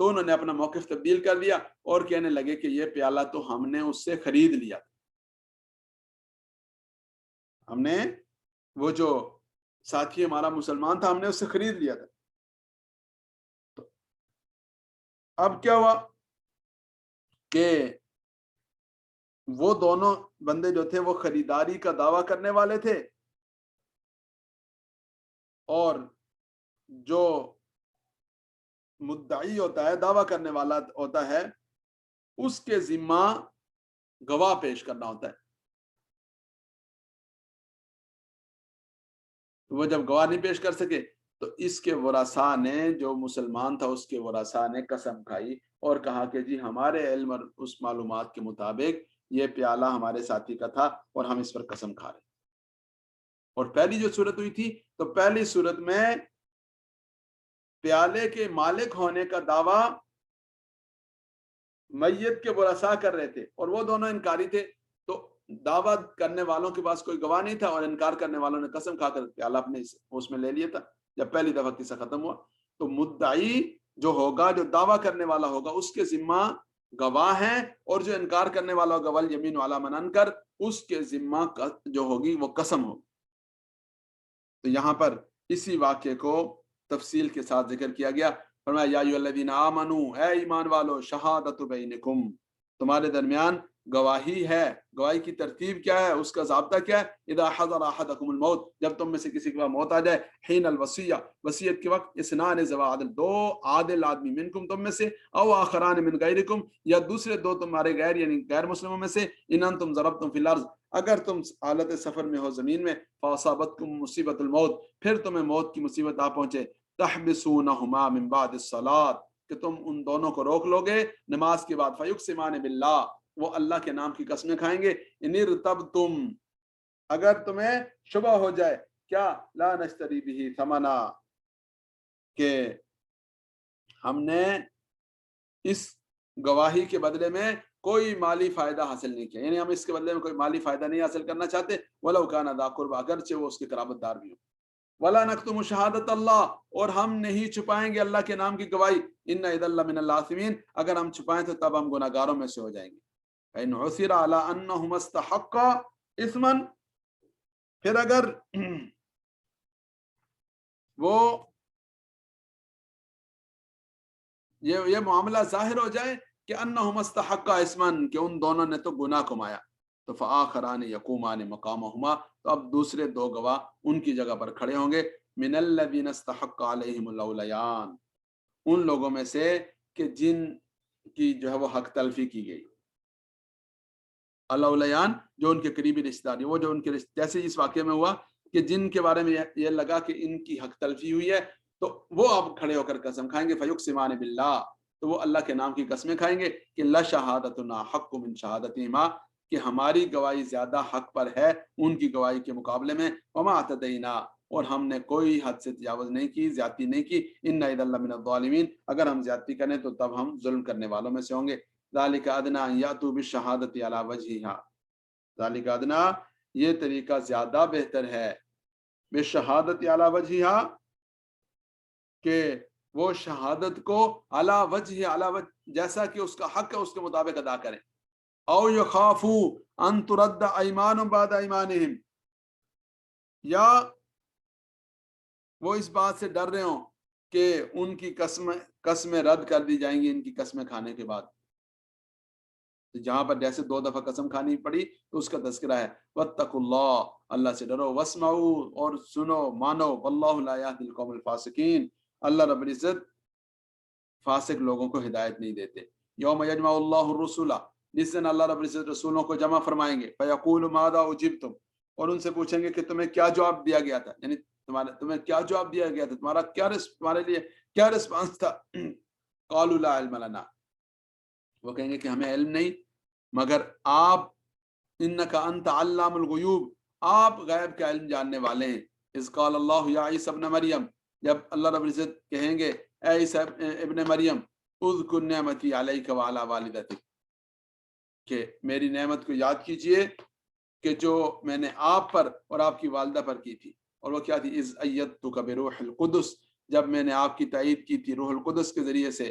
تو انہوں نے اپنا موقف تبدیل کر دیا اور کہنے لگے کہ یہ پیالہ تو ہم نے اس سے خرید لیا تھا، ہم نے وہ جو ساتھی ہمارا مسلمان تھا ہم نے اس سے خرید لیا تھا۔ تو اب کیا ہوا کہ وہ دونوں بندے جو تھے وہ خریداری کا دعویٰ کرنے والے تھے، اور جو مدعی ہوتا ہے، دعویٰ کرنے والا ہوتا ہے، اس کے ذمہ گواہ پیش کرنا ہوتا ہے۔ وہ جب گواہ نہیں پیش کر سکے تو اس کے ورثاء نے، جو مسلمان تھا اس کے ورثاء نے قسم کھائی اور کہا کہ جی ہمارے علم اور اس معلومات کے مطابق یہ پیالہ ہمارے ساتھی کا تھا اور ہم اس پر قسم کھا رہے ہیں۔ اور پہلی جو صورت ہوئی تھی تو پہلی صورت میں پیالے کے مالک ہونے کا دعویٰ میت کے ورثاء کر رہے تھے اور وہ دونوں انکاری تھے، تو دعویٰ کرنے والوں کے پاس کوئی گواہ نہیں تھا اور انکار کرنے والوں نے قسم کھا کر پیالہ اپنے اس میں لے لیا تھا۔ جب پہلی دفعہ قصہ ختم ہوا تو مدعی جو ہوگا، جو دعویٰ کرنے والا ہوگا، اس کے ذمہ گواہ ہیں، اور جو انکار کرنے والا ہوگا والیمین علی من انکر، اس کے ذمہ جو ہوگی وہ قسم ہوگی۔ تو یہاں پر اسی واقعے کو تفصیل کے ساتھ ذکر کیا گیا۔ فرمایا یا ایھا الذین آمنوا، اے ایمان والو، شہادت بینکم، تمہارے درمیان گواہی ہے۔ گواہی کی ترتیب کیا ہے، اس کا ضابطہ کیا ہے؟ اذا حضر احدکم الموت، جب تم میں سے کسی کے پاس موت آ جائے، حین الوصیہ، وصیت کے وقت، اثنان ذوا عدل، دو عادل آدمی، منکم تم میں سے، او آخران من غیرکم، یا دوسرے دو تمہارے غیر یعنی غیر مسلموں میں سے، ان انتم ضربتم فی الارض، اگر تم حالت سفر میں ہو زمین میں، فاصابتکم مصیبت الموت، پھر تمہیں موت کی مصیبت آ پہنچے، تحبسونہما من بعد الصلاۃ، کہ تم ان دونوں کو روک لو گے نماز کے بعد، فیقسمان باللہ، وہ اللہ کے نام کی قسمیں کھائیں گے، ان ارتبتم، اگر تمہیں شبہ ہو جائے، کیا، لا نشتری بہ ثمنا، کہ ہم نے اس گواہی کے بدلے میں کوئی مالی فائدہ حاصل نہیں کیا، یعنی ہم اس کے بدلے میں کوئی مالی فائدہ نہیں حاصل کرنا چاہتے، وَلَوْ كَانَ ذَا قُرْبَىٰ، اگرچہ وہ اس کے قرابت دار بھی ہوں، وَلَا نَكْتُمُ شَهَادَةَ اللَّهِ، اور ہم نہیں چھپائیں گے اللہ کے نام کی گواہی، إِنَّ إِذًا لَّمِنَ الْآثِمِينَ، اگر ہم چھپائیں تو تب ہم گناہ گاروں میں سے ہو جائیں گے۔ فَإِنْ عُثِرَ عَلَىٰ أَنَّهُمَا اسْتَحَقَّا إِثْمًا، پھر اگر وہ یہ معاملہ ظاہر ہو جائے کہ انہما استحقا اسمن، کہ ان دونوں نے تو گناہ کمایا، تو فآخران یقومان مقامہما، تو اب دوسرے دو گواہ ان کی جگہ پر کھڑے ہوں گے، من الذین استحق علیہم الاولیان، ان لوگوں میں سے کہ جن کی جو ہے وہ حق تلفی کی گئی، الاولیان جو ان کے قریبی رشتہ دار، وہ جو ان کے جیسے اس واقعے میں ہوا کہ جن کے بارے میں یہ لگا کہ ان کی حق تلفی ہوئی ہے، تو وہ اب کھڑے ہو کر قسم کھائیں گے، فیقسمان باللہ، تو وہ اللہ کے نام کی قسمیں کھائیں گے کہ لشہادتنا حق من شہادتہما، کہ ہماری گواہی زیادہ حق پر ہے ان کی گواہی کے مقابلے میں، وما اعتدینا، اور ہم نے کوئی حد سے تجاوز نہیں کی، زیادتی نہیں کی، ان اذا لمن الظالمین، اگر ہم زیادتی کریں تو تب ہم ظلم کرنے والوں میں سے ہوں گے۔ ذالک ادنی ان یاتوا بالشہادۃ علی وجہہا، ذالک ادنی، یہ طریقہ زیادہ بہتر ہے، بالشہادۃ علی وجہہا، کہ وہ شہادت کو علی وجہ جیسا کہ اس کا حق ہے اس کے مطابق ادا کریں، او یخافوا ان ترد ایمان بعد ایمانہم، یا وہ اس بات سے ڈر رہے ہوں کہ ان کی قسمیں رد کر دی جائیں گی ان کی قسمیں کھانے کے بعد، جہاں پر جیسے دو دفعہ قسم کھانی پڑی تو اس کا تذکرہ ہے، واتقوا اللہ، اللہ سے ڈرو، واسمعوا، اور سنو مانو، واللہ لا یہدی القوم الفاسقین، اللہ رب العزت فاسق لوگوں کو ہدایت نہیں دیتے۔ یوم یجمع اللہ الرسل، جس دن اللہ رب العزت رسولوں کو جمع فرمائیں گے، فیقول ماذا اجبتم، اور ان سے پوچھیں گے کہ تمہیں کیا جواب دیا گیا تھا، یعنی تمہیں کیا جواب دیا گیا تھا، تمہارے لیے کیا رسپانس تھا، قالوا لا علم لنا، وہ کہیں گے کہ ہمیں علم نہیں مگر آپ، انک انت علام الغیوب، آپ غیب کا علم جاننے والے ہیں۔ اذ قال اللہ یا عیسی ابن مریم، جب اللہ رب العزت کہیں گے اے عیسی ابن مریم، اذکر نعمتی علیک وعلی والدتک، کہ میری نعمت کو یاد کیجئے کہ جو میں نے آپ پر اور آپ کی والدہ پر کی تھی، اور وہ کیا تھی، اذ ایدتک بروح القدس، جب میں نے آپ کی تائید کی تھی روح القدس کے ذریعے سے،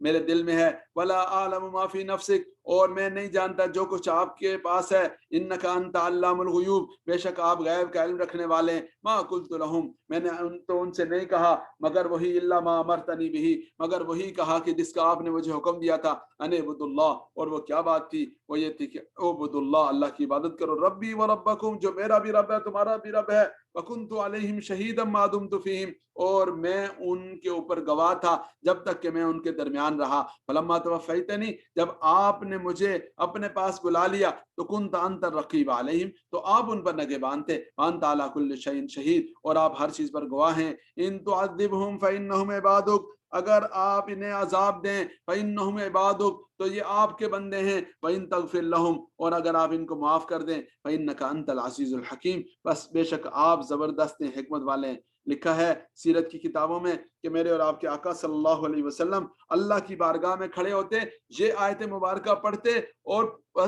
میرے دل میں ہے، ولا اعلم ما فی نفسک، اور میں نہیں جانتا جو کچھ آپ کے پاس ہے، انک انت علام الغیوب، بے شک آپ غیب کا علم رکھنے والے ہیں، ما قلت لهم، میں نے ان سے نہیں کہا مگر وہی، الا ما امرتنی به، مگر وہی کہا کہ جس کا آپ نے مجھے حکم دیا تھا، ان اعبدوا اللہ، اور وہ کیا بات تھی، وہ یہ تھی کہ اعبدوا اللہ، اللہ کی عبادت کرو، ربی و ربکم، جو میرا بھی رب ہے تمہارا بھی رب ہے، وکنت علیہم شہیدا ما دمت فیہم، اور میں ان کے اوپر گواہ تھا جب تک کہ میں ان کے درمیان رہا، فلما توفیتنی، جب آپ نے مجھے اپنے پاس بلا لیا، تو کنت انت الرقیب علیہم، تو آپ ان پر نگہبان تھے، وانت علی کل شیء شہید، اور آپ ہر چیز پر گواہ ہیں، ان تعذبہم فانہم عبادک، اگر آپ انہیں عذاب دیں، فانہم عبادک، تو یہ آپ کے بندے ہیں، وان تغفر لہم، اور اگر آپ ان کو معاف کر دیں، فانک انت العزیز الحکیم، بس بے شک آپ زبردست ہیں، حکمت والے ہیں۔ لکھا ہے سیرت کی کتابوں میں کہ میرے اور آپ کے آقا صلی اللہ علیہ وسلم اللہ کی بارگاہ میں کھڑے ہوتے، یہ آیت مبارکہ پڑھتے، اور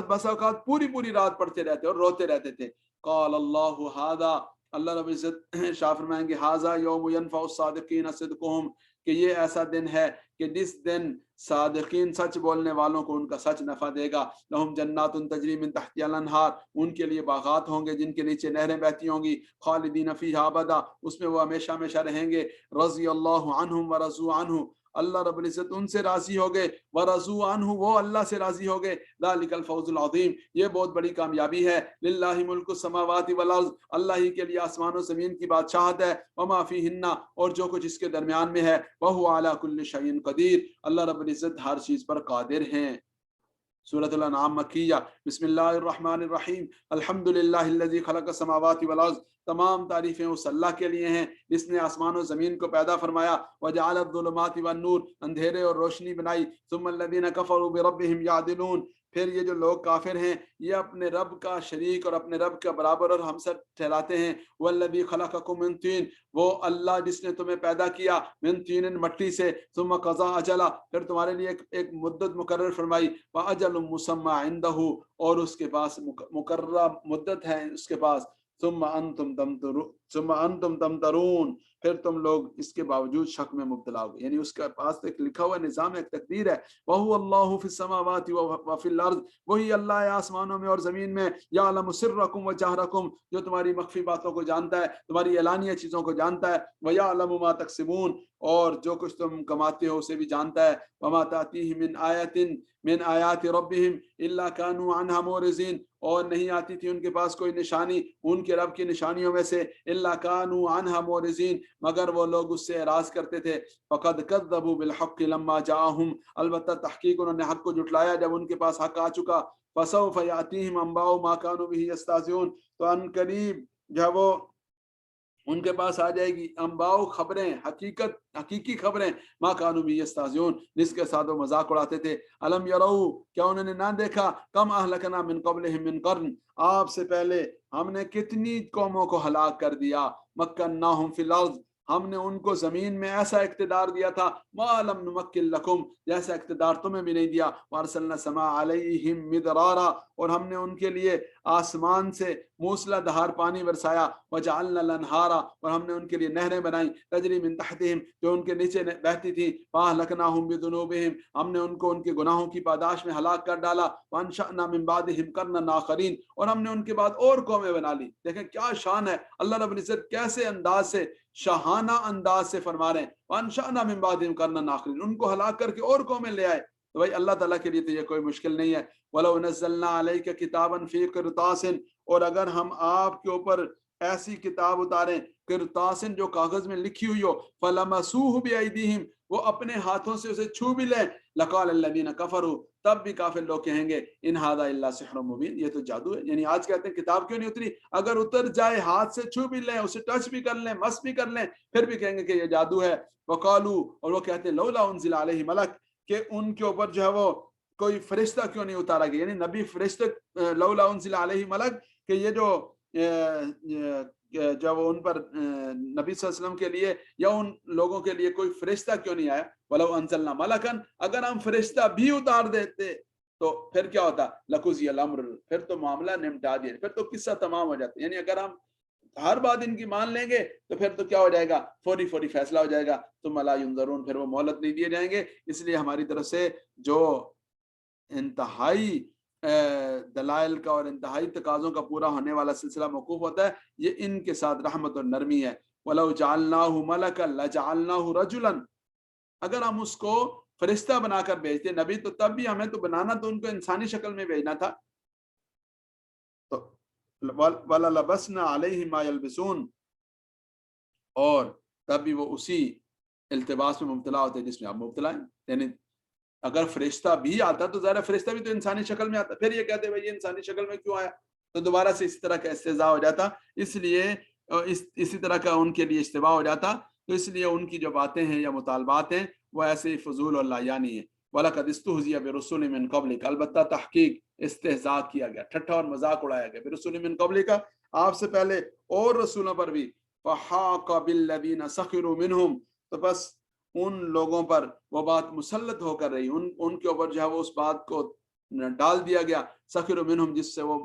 بس اوقات پوری پوری رات پڑھتے رہتے اور روتے رہتے تھے۔ قال اللہ ھذا، اللہ رب العزت شاہ فرمائیں گے، ھذا یوم ینفع الصادقین صدقہم، کہ یہ ایسا دن ہے کہ جس دن صادقین سچ بولنے والوں کو ان کا سچ نفع دے گا، لہم جنات تجری من تحتہا الانہار، ان کے لیے باغات ہوں گے جن کے نیچے نہریں بہتی ہوں گی، خالدین فیہا ابدا، اس میں وہ ہمیشہ ہمیشہ رہیں گے، رضی اللہ عنہم ورضوا عنہ، اللہ رب العزت ان سے راضی ہو گئے، ورضوا عنہ، وہ اللہ سے راضی ہو گئے، ذالک الفوز العظیم، یہ بہت بڑی کامیابی ہے، للہ ملک السماوات والارض، اللہ ہی کے لیے آسمان و زمین کی بادشاہت ہے، وما فیہن، اور جو کچھ اس کے درمیان میں ہے، وہو علی کل شیء قدیر، اللہ رب العزت ہر چیز پر قادر ہیں۔ سورۃ الانعام مکیہ، بسم اللہ الرحمن الرحیم، الحمد للہ الذی خلق السماوات والارض، تمام تعریفیں اس اللہ کے لیے ہیں جس نے آسمان و زمین کو پیدا فرمایا، وجعل الظلمات والنور، اندھیرے اور روشنی بنائی، ثم الذین کفروا بربہم یعدلون، پھر یہ جو لوگ کافر ہیں یہ اپنے رب کا شریک اور اپنے رب کا برابر اور ہمسر ٹھہراتے ہیں، والذی خلقکم من طین، وہ اللہ جس نے تمہیں پیدا کیا، من طین، مٹی سے، ثم قضا اجلا، پھر تمہارے لیے ایک مدت مقرر فرمائی، واجل مسمى عنده، اور اس کے پاس مقررہ مدت ہے اس کے پاس، ثم انتم تمترون، پھر تم لوگ اس کے باوجود شک میں مبتلا ہو گئے، یعنی اس کے پاس ایک لکھا ہوا نظام، ایک تقدیر ہے، وَهُوَ اللَّهُ فِي السَّمَاوَاتِ وَفِي الْأَرْضِ، وہی اللہ ہے آسمانوں میں اور زمین میں، يَعْلَمُ سِرَّكُمْ وَجَهْرَكُمْ، جو تمہاری مخفی باتوں کو جانتا ہے، تمہاری اعلانیہ چیزوں کو جانتا ہے، وَيَعْلَمُ مَا تَكْسِبُونَ، اور جو کچھ تم کماتے ہو اسے بھی جانتا ہے، وَمَا تَأْتِيهِم مِّنْ آيَةٍ من آیات ربہم الا کانوا عنہا معرضین، اور نہیں آتی تھی ان کے پاس کوئی نشانی ان کے رب کی نشانیوں میں سے، الا کانوا عنہا معرضین، مگر وہ لوگ اس سے اعراض کرتے تھے، فقد کذبوا بالحق لما جاءہم، البتہ تحقیق انہوں نے حق کو جھٹلایا جب ان کے پاس حق آ چکا، فسوف یاتیہم انباء ما کانوا به یستہزئون، تو ان قریب جب وہ ان کے پاس آ جائے گی انباؤ، خبریں، حقیقی خبریں، ما کانوا به یستہزئون، جس کے ساتھ وہ مذاق اڑاتے تھے، الم یرو، کیا انہوں نے نہ دیکھا، کم اہلکنا من قبلہم من قرن، آپ سے پہلے ہم نے کتنی قوموں کو ہلاک کر دیا، مکناہم فی الارض، ہم نے ان کو زمین میں ایسا اقتدار دیا تھا، ما لم نمکن لکم، جیسا اقتدار تمہیں بھی نہیں دیا، وارسلنا السماء علیہم مدرارا، اور ہم نے ان کے لیے آسمان سے موسلا دھار پانی برسایا، وجعلنا الانہارا، اور ہم نے ان کے لیے نہریں بنائیں، تجری من تحتہم، جو ان کے نیچے بہتی تھی، فاہلکناہم بذنوبہم، ہم نے ان کو ان کے گناہوں کی پاداش میں ہلاک کر ڈالا، وانشأنا من بعدہم قرنا آخرین، اور ہم نے ان کے بعد اور قومیں بنا لی۔ دیکھیں کیا شان ہے، اللہ رب العزت کیسے انداز سے، شاہانہ انداز سے فرما رہے ہیں، وانشأنا من بعدہم قرنا آخرین، ان کو ہلاک کر کے اور قومیں لے آئے۔ تو بھائی اللہ تعالیٰ کے لیے تو یہ کوئی مشکل نہیں ہے، وَلَوْ نَزَّلْنَا عَلَيْكَ كِتَابًا فِي قِرْطَاسٍ، اور اگر ہم آپ کے اوپر ایسی کتاب اتاریں، قرطاسن، جو کاغذ میں لکھی ہوئی ہو، فَلَمَسُوهُ بِأَيْدِيهِمْ، وہ اپنے ہاتھوں سے اسے چھو بھی لیں، لَقَالَ الَّذِينَ كَفَرُوا، تب بھی کافر لوگ کہیں گے، إِنْ هَذَا إِلَّا سِحْرٌ مُبِينٌ، یہ تو جادو ہے، یعنی آج کہتے ہیں کتاب کیوں نہیں اتری، اگر اتر جائے ہاتھ سے چھو بھی لیں، اسے ٹچ بھی کر لیں، مس بھی کر لیں، پھر بھی کہیں گے کہ یہ جادو ہے، وَقَالُوا، اور وہ کہتے ہیں لَوْلَا أُنزِلَ عَلَيْهِ مَلَكٌ، کہ ان کے اوپر جو ہے وہ کوئی فرشتہ کیوں نہیں اتارا گیا، یعنی نبی فرشتہ، لولا انزل علیہ ملک، کہ یہ جو جب ان پر نبی صلی اللہ علیہ وسلم کے لیے یا ان لوگوں کے لیے کوئی فرشتہ کیوں نہیں آیا، ولو انزلنا ملکن، اگر ہم فرشتہ بھی اتار دیتے تو پھر کیا ہوتا، لقضی الامر، پھر تو معاملہ نمٹا دیا، پھر تو قصہ تمام ہو جاتا، یعنی اگر ہم ہر بات ان کی مان لیں گے تو پھر تو کیا ہو جائے گا، فوری فوری فیصلہ ہو جائے گا، ثم لا ينظرون، پھر وہ مہلت نہیں دیے جائیں گے۔ اس لیے ہماری طرف سے جو انتہائی دلائل کا اور انتہائی تقاضوں کا پورا ہونے والا سلسلہ موقوف ہوتا ہے، یہ ان کے ساتھ رحمت اور نرمی ہے۔ وَلَوْ جَعَلْنَاهُ مَلَكًا لَجَعَلْنَاهُ رَجُلًا، اگر ہم اس کو فرشتہ بنا کر بھیجتے نبی، تو تب بھی ہمیں تو بنانا تو ان کو انسانی شکل میں بھیجنا تھا، تو وَلَلَبَسْنَا عَلَيْهِمْ مَا يَلْبِسُونَ، اور تب بھی وہ اسی التباس میں مبتلا ہوتے جس میں آپ مبتلا ہیں۔ یعنی اگر فرشتہ بھی آتا تو ظاہر فرشتہ بھی تو انسانی شکل میں آتا، پھر یہ کہتے بھائی یہ انسانی شکل میں کیوں آیا، تو دوبارہ سے اسی طرح کا استہزاء ہو جاتا، اس لیے اسی طرح کا ان کے لیے اشتباہ ہو جاتا، تو اس لیے ان کی جو باتیں ہیں یا مطالبات ہیں وہ ایسے ہی فضول اور لایانی ہیں۔ وَلَقَدِ اسْتُهْزِئَ بِرُسُلٍ مِّن قَبْلِكَ، البتہ تحقیق استہزاء کیا گیا، ٹھٹھا اور مذاق اڑایا گیا، برسول من قبلک، آپ سے پہلے اور رسولوں پر بھی، فَحَاقَ بِالَّذِينَ سَخِرُوا مِنْهُمْ، تو بس ان لوگوں پر وہ بات مسلط ہو کر رہی، ان کے اوپر جو ہے وہ اس بات کو ڈال دیا گیا، سخروا منہم، جس سے وہ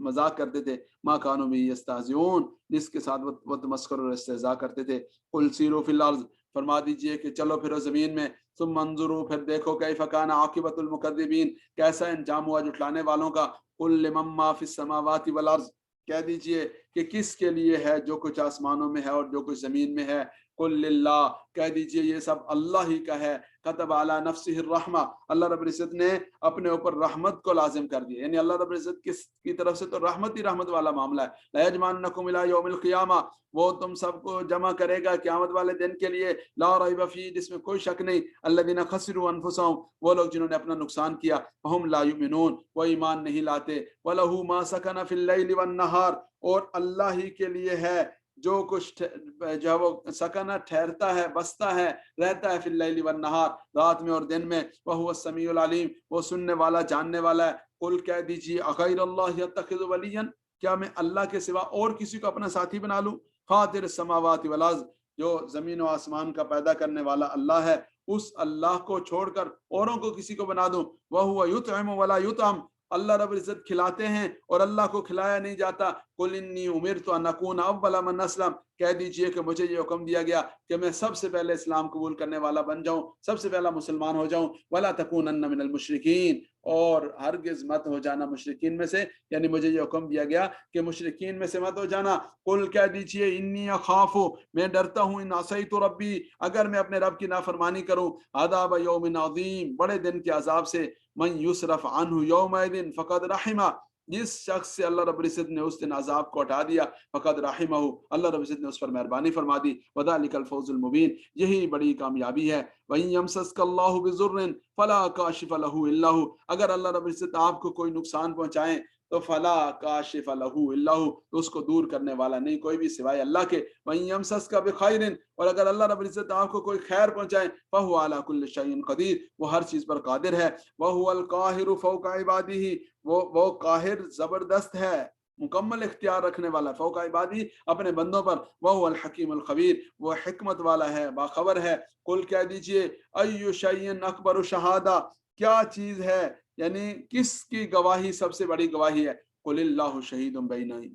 مذاق کرتے تھے، ما کانوا بہ یستہزئون، جس کے ساتھ وہ تمسخر اور استہزاء کرتے تھے۔ قل سیروا فی الارض، فرما دیجئے کہ چلو پھرو زمین میں، ثم انظروا، پھر دیکھو کیف کان عاقبۃ المکذبین، کیسا انجام ہوا جھٹلانے والوں کا۔ قل لمن ما فی السماوات والارض، کہہ دیجئے کہ کس کے لیے ہے جو کچھ آسمانوں میں ہے اور جو کچھ زمین میں ہے۔ قل للہ، کہہ دیجئے یہ سب اللہ ہی کا ہے۔ کتب علی نفسہ الرحمہ، اللہ رب العزت نے اپنے اوپر رحمت کو لازم کر دیا، یعنی اللہ رب العزت کی طرف سے تو رحمت ہی رحمت والا معاملہ ہے۔ لیجمعنکم الی یوم القیامہ، وہ تم سب کو جمع کرے گا قیامت والے دن کے لیے، لا ریب فیہ، جس میں کوئی شک نہیں، الذین خسروا انفسہم، وہ لوگ جنہوں نے اپنا نقصان کیا، وہم لا یؤمنون، وہ ایمان نہیں لاتے۔ وَلَهُ مَا سَكَنَ فِي اللَّيْلِ وَالنَّهَارِ، اور اللہ ہی کے لیے ہے جو کچھ جو ہے وہ سکنہ ٹھہرتا ہے، بستا ہے، رہتا ہے، فی اللیل والنہار، رات میں اور دن میں، وہو السمیع العلیم، وہ سننے والا جاننے والا ہے۔ قل، کہہ دیجیے، اغیر اللہ یتخذ ولیا، کیا میں اللہ کے سوا اور کسی کو اپنا ساتھی بنا لوں؟ فاطر السماوات والارض، جو زمین و آسمان کا پیدا کرنے والا اللہ ہے، اس اللہ کو چھوڑ کر اوروں کو کسی کو بنا دوں؟ وہو یطعم ولا یطعم، اللہ رب العزت کھلاتے ہیں اور اللہ کو کھلایا نہیں جاتا۔ قل انی امرت ان اکون اول من اسلم، کہہ دیجئے کہ مجھے یہ حکم دیا گیا کہ میں سب سے پہلے اسلام قبول کرنے والا بن جاؤں، سب سے پہلا مسلمان ہو جاؤں۔ ولا تکونن من المشرکین، اور ہرگز مت ہو جانا مشرکین میں سے، یعنی مجھے یہ حکم دیا گیا کہ مشرکین میں سے مت ہو جانا۔ قل، کہہ دیجئے، انی اخاف، میں ڈرتا ہوں، ان عصیت ربی، اگر میں اپنے رب کی نافرمانی کروں، عذاب یوم عظیم، بڑے دن کے عذاب سے، من یصرف عنہ یومئذ فقد رحمہ، جس شخص سے اللہ رب العزت نے اس دن عذاب کو ہٹا دیا، فقد رحمہ، اللہ رب العزت نے اس پر مہربانی فرما دی۔ وذلک الفوز المبین، یہی بڑی کامیابی ہے۔ وَإِن يَمْسَسْكَ اللَّهُ بِضُرٍّ فَلَا كَاشِفَ لَهُ إِلَّا هُوَ، اگر اللہ رب العزت آپ کو کوئی نقصان پہنچائیں تو فلا کاشف لہ الا ہو، تو اس کو دور کرنے والا نہیں کوئی بھی سوائے اللہ کے۔ وَإِن يَمْسَسْكَ بِخَيْرٍ، اور اگر اللہ رب العزت آپ کو کوئی خیر پہنچائے، فَهُوَ عَلَى كُلِّ شَيْءٍ قدیر، وہ ہر چیز پر قادر ہے۔ وَهُوَ الْقَاهِرُ فَوْقَ عِبَادِهِ، وہ قاہر زبردست ہے، مکمل اختیار رکھنے والا، فوق عبادی، اپنے بندوں پر۔ وَهُوَ الْحَكِيمُ الْخَبِيرُ، وہ حکمت والا ہے، باخبر ہے۔ قل، کہہ دیجئے، أَيُّ شَيْءٍ أَكْبَرُ شَهَادَةً، کیا چیز ہے، یعنی کس کی گواہی سب سے بڑی گواہی ہے؟ قل اللہ شہید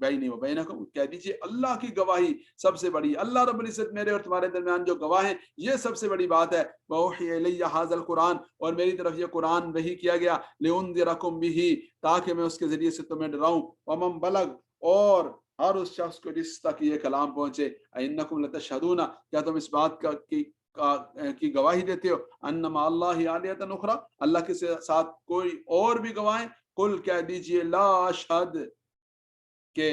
بینی و بینکم، کہہ دیجئے اللہ کی گواہی سب سے بڑی، اللہ رب العزت میرے اور تمہارے درمیان جو گواہ ہیں، یہ سب سے بڑی بات ہے۔ وَأُوحِیَ إِلَیَّ هَٰذَا الْقُرْآنُ، اور میری طرف یہ قرآن وحی کیا گیا، لِأُنذِرَکُم بِهِ، تاکہ میں اس کے ذریعے سے تمہیں ڈراؤں، وَمَن بَلَغَ، اور ہر اس شخص کو جس تک یہ کلام پہنچے، اِنَّکُم لَتَشْہَدُونَ، کیا تم اس بات کی گواہی دیتے ہو، انما اللہ آلیۃ اخری، اللہ کے ساتھ کوئی اور بھی گواہیں؟ قل، کہہ دیجئے، لا اشہد، کہ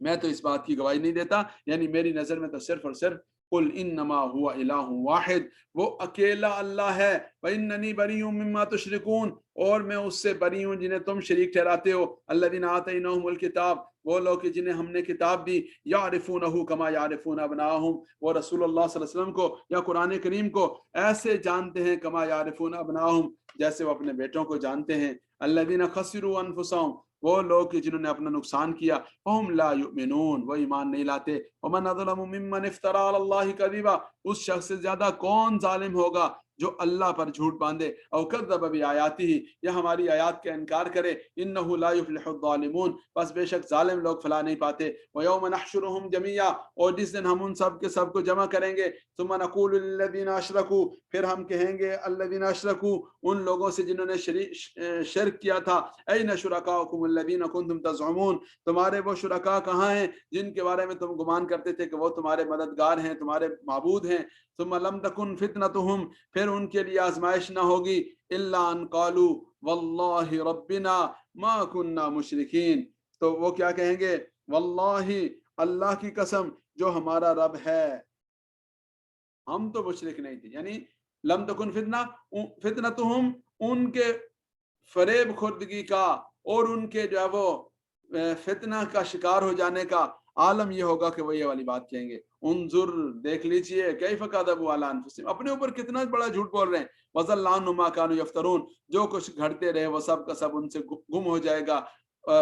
میں تو اس بات کی گواہی نہیں دیتا، یعنی میری نظر میں تو صرف اور صرف، قل انما هو الہ واحد، وہ اکیلا اللہ ہے، واننی بریء مما تشرکون، اور میں اس سے بری ہوں جنہیں تم شریک ٹھہراتے ہو۔ الذین آتیناہم الکتاب، وہ لوگ کہ جنہیں ہم نے کتاب دی، یعرفونہ کما یعرفون ابناءہم، وہ رسول اللہ صلی اللہ علیہ وسلم کو یا قرآن کریم کو ایسے جانتے ہیں، کما یعرفون ابناءہم، جیسے وہ اپنے بیٹوں کو جانتے ہیں۔ الذین خسروا انفسہم، وہ لوگ کہ جنہوں نے اپنا نقصان کیا، فہم لا یؤمنون، وہ ایمان نہیں لاتے۔ ومن اظلم ممن افترى علی اللہ کذبا، اس شخص سے زیادہ کون ظالم ہوگا جو اللہ پر جھوٹ باندھے، او کذب بآیاتہ یا ہماری آیات کا انکار کرے، انہ لا یفلح الظالمون بس بے شک ظالم لوگ فلاح نہیں پاتے۔ ویوم نحشرہم جمیعا اور جس دن ہم ان سب کے سب کو جمع کریں گے، ثم نقول للذین اشرکوا پھر ہم کہیں گے الذین اشرکوا ان لوگوں سے جنہوں نے شرک کیا تھا، این شرکاؤکم الذین کنتم تزعمون تمہارے وہ شرکاء کہاں ہیں جن کے بارے میں تم گمان کرتے تھے کہ وہ تمہارے مددگار ہیں، تمہارے معبود ہیں۔ ثم لم تکن فتنتہم پھر ان کے لیے آزمائش نہ ہوگی الا ان قالوا واللہ ربنا ما کننا مشرکین، تو وہ کیا کہیں گے؟ واللہ اللہ کی قسم جو ہمارا رب ہے ہم تو مشرک نہیں تھے، یعنی لم تکن فتنتہم ان کے فریب خوردگی کا اور ان کے جو ہے وہ فتنہ کا شکار ہو جانے کا عالم یہ ہوگا کہ وہ یہ والی بات کہیں گے، انظر دیکھ لیجئے کیف کذبوا علی انفسہم اپنے اوپر کتنا بڑا جھوٹ بول رہے ہیں، وضل عنہم ما کانوا یفترون جو کچھ گھڑتے رہے وہ سب کا سب ان سے گم ہو جائے گا۔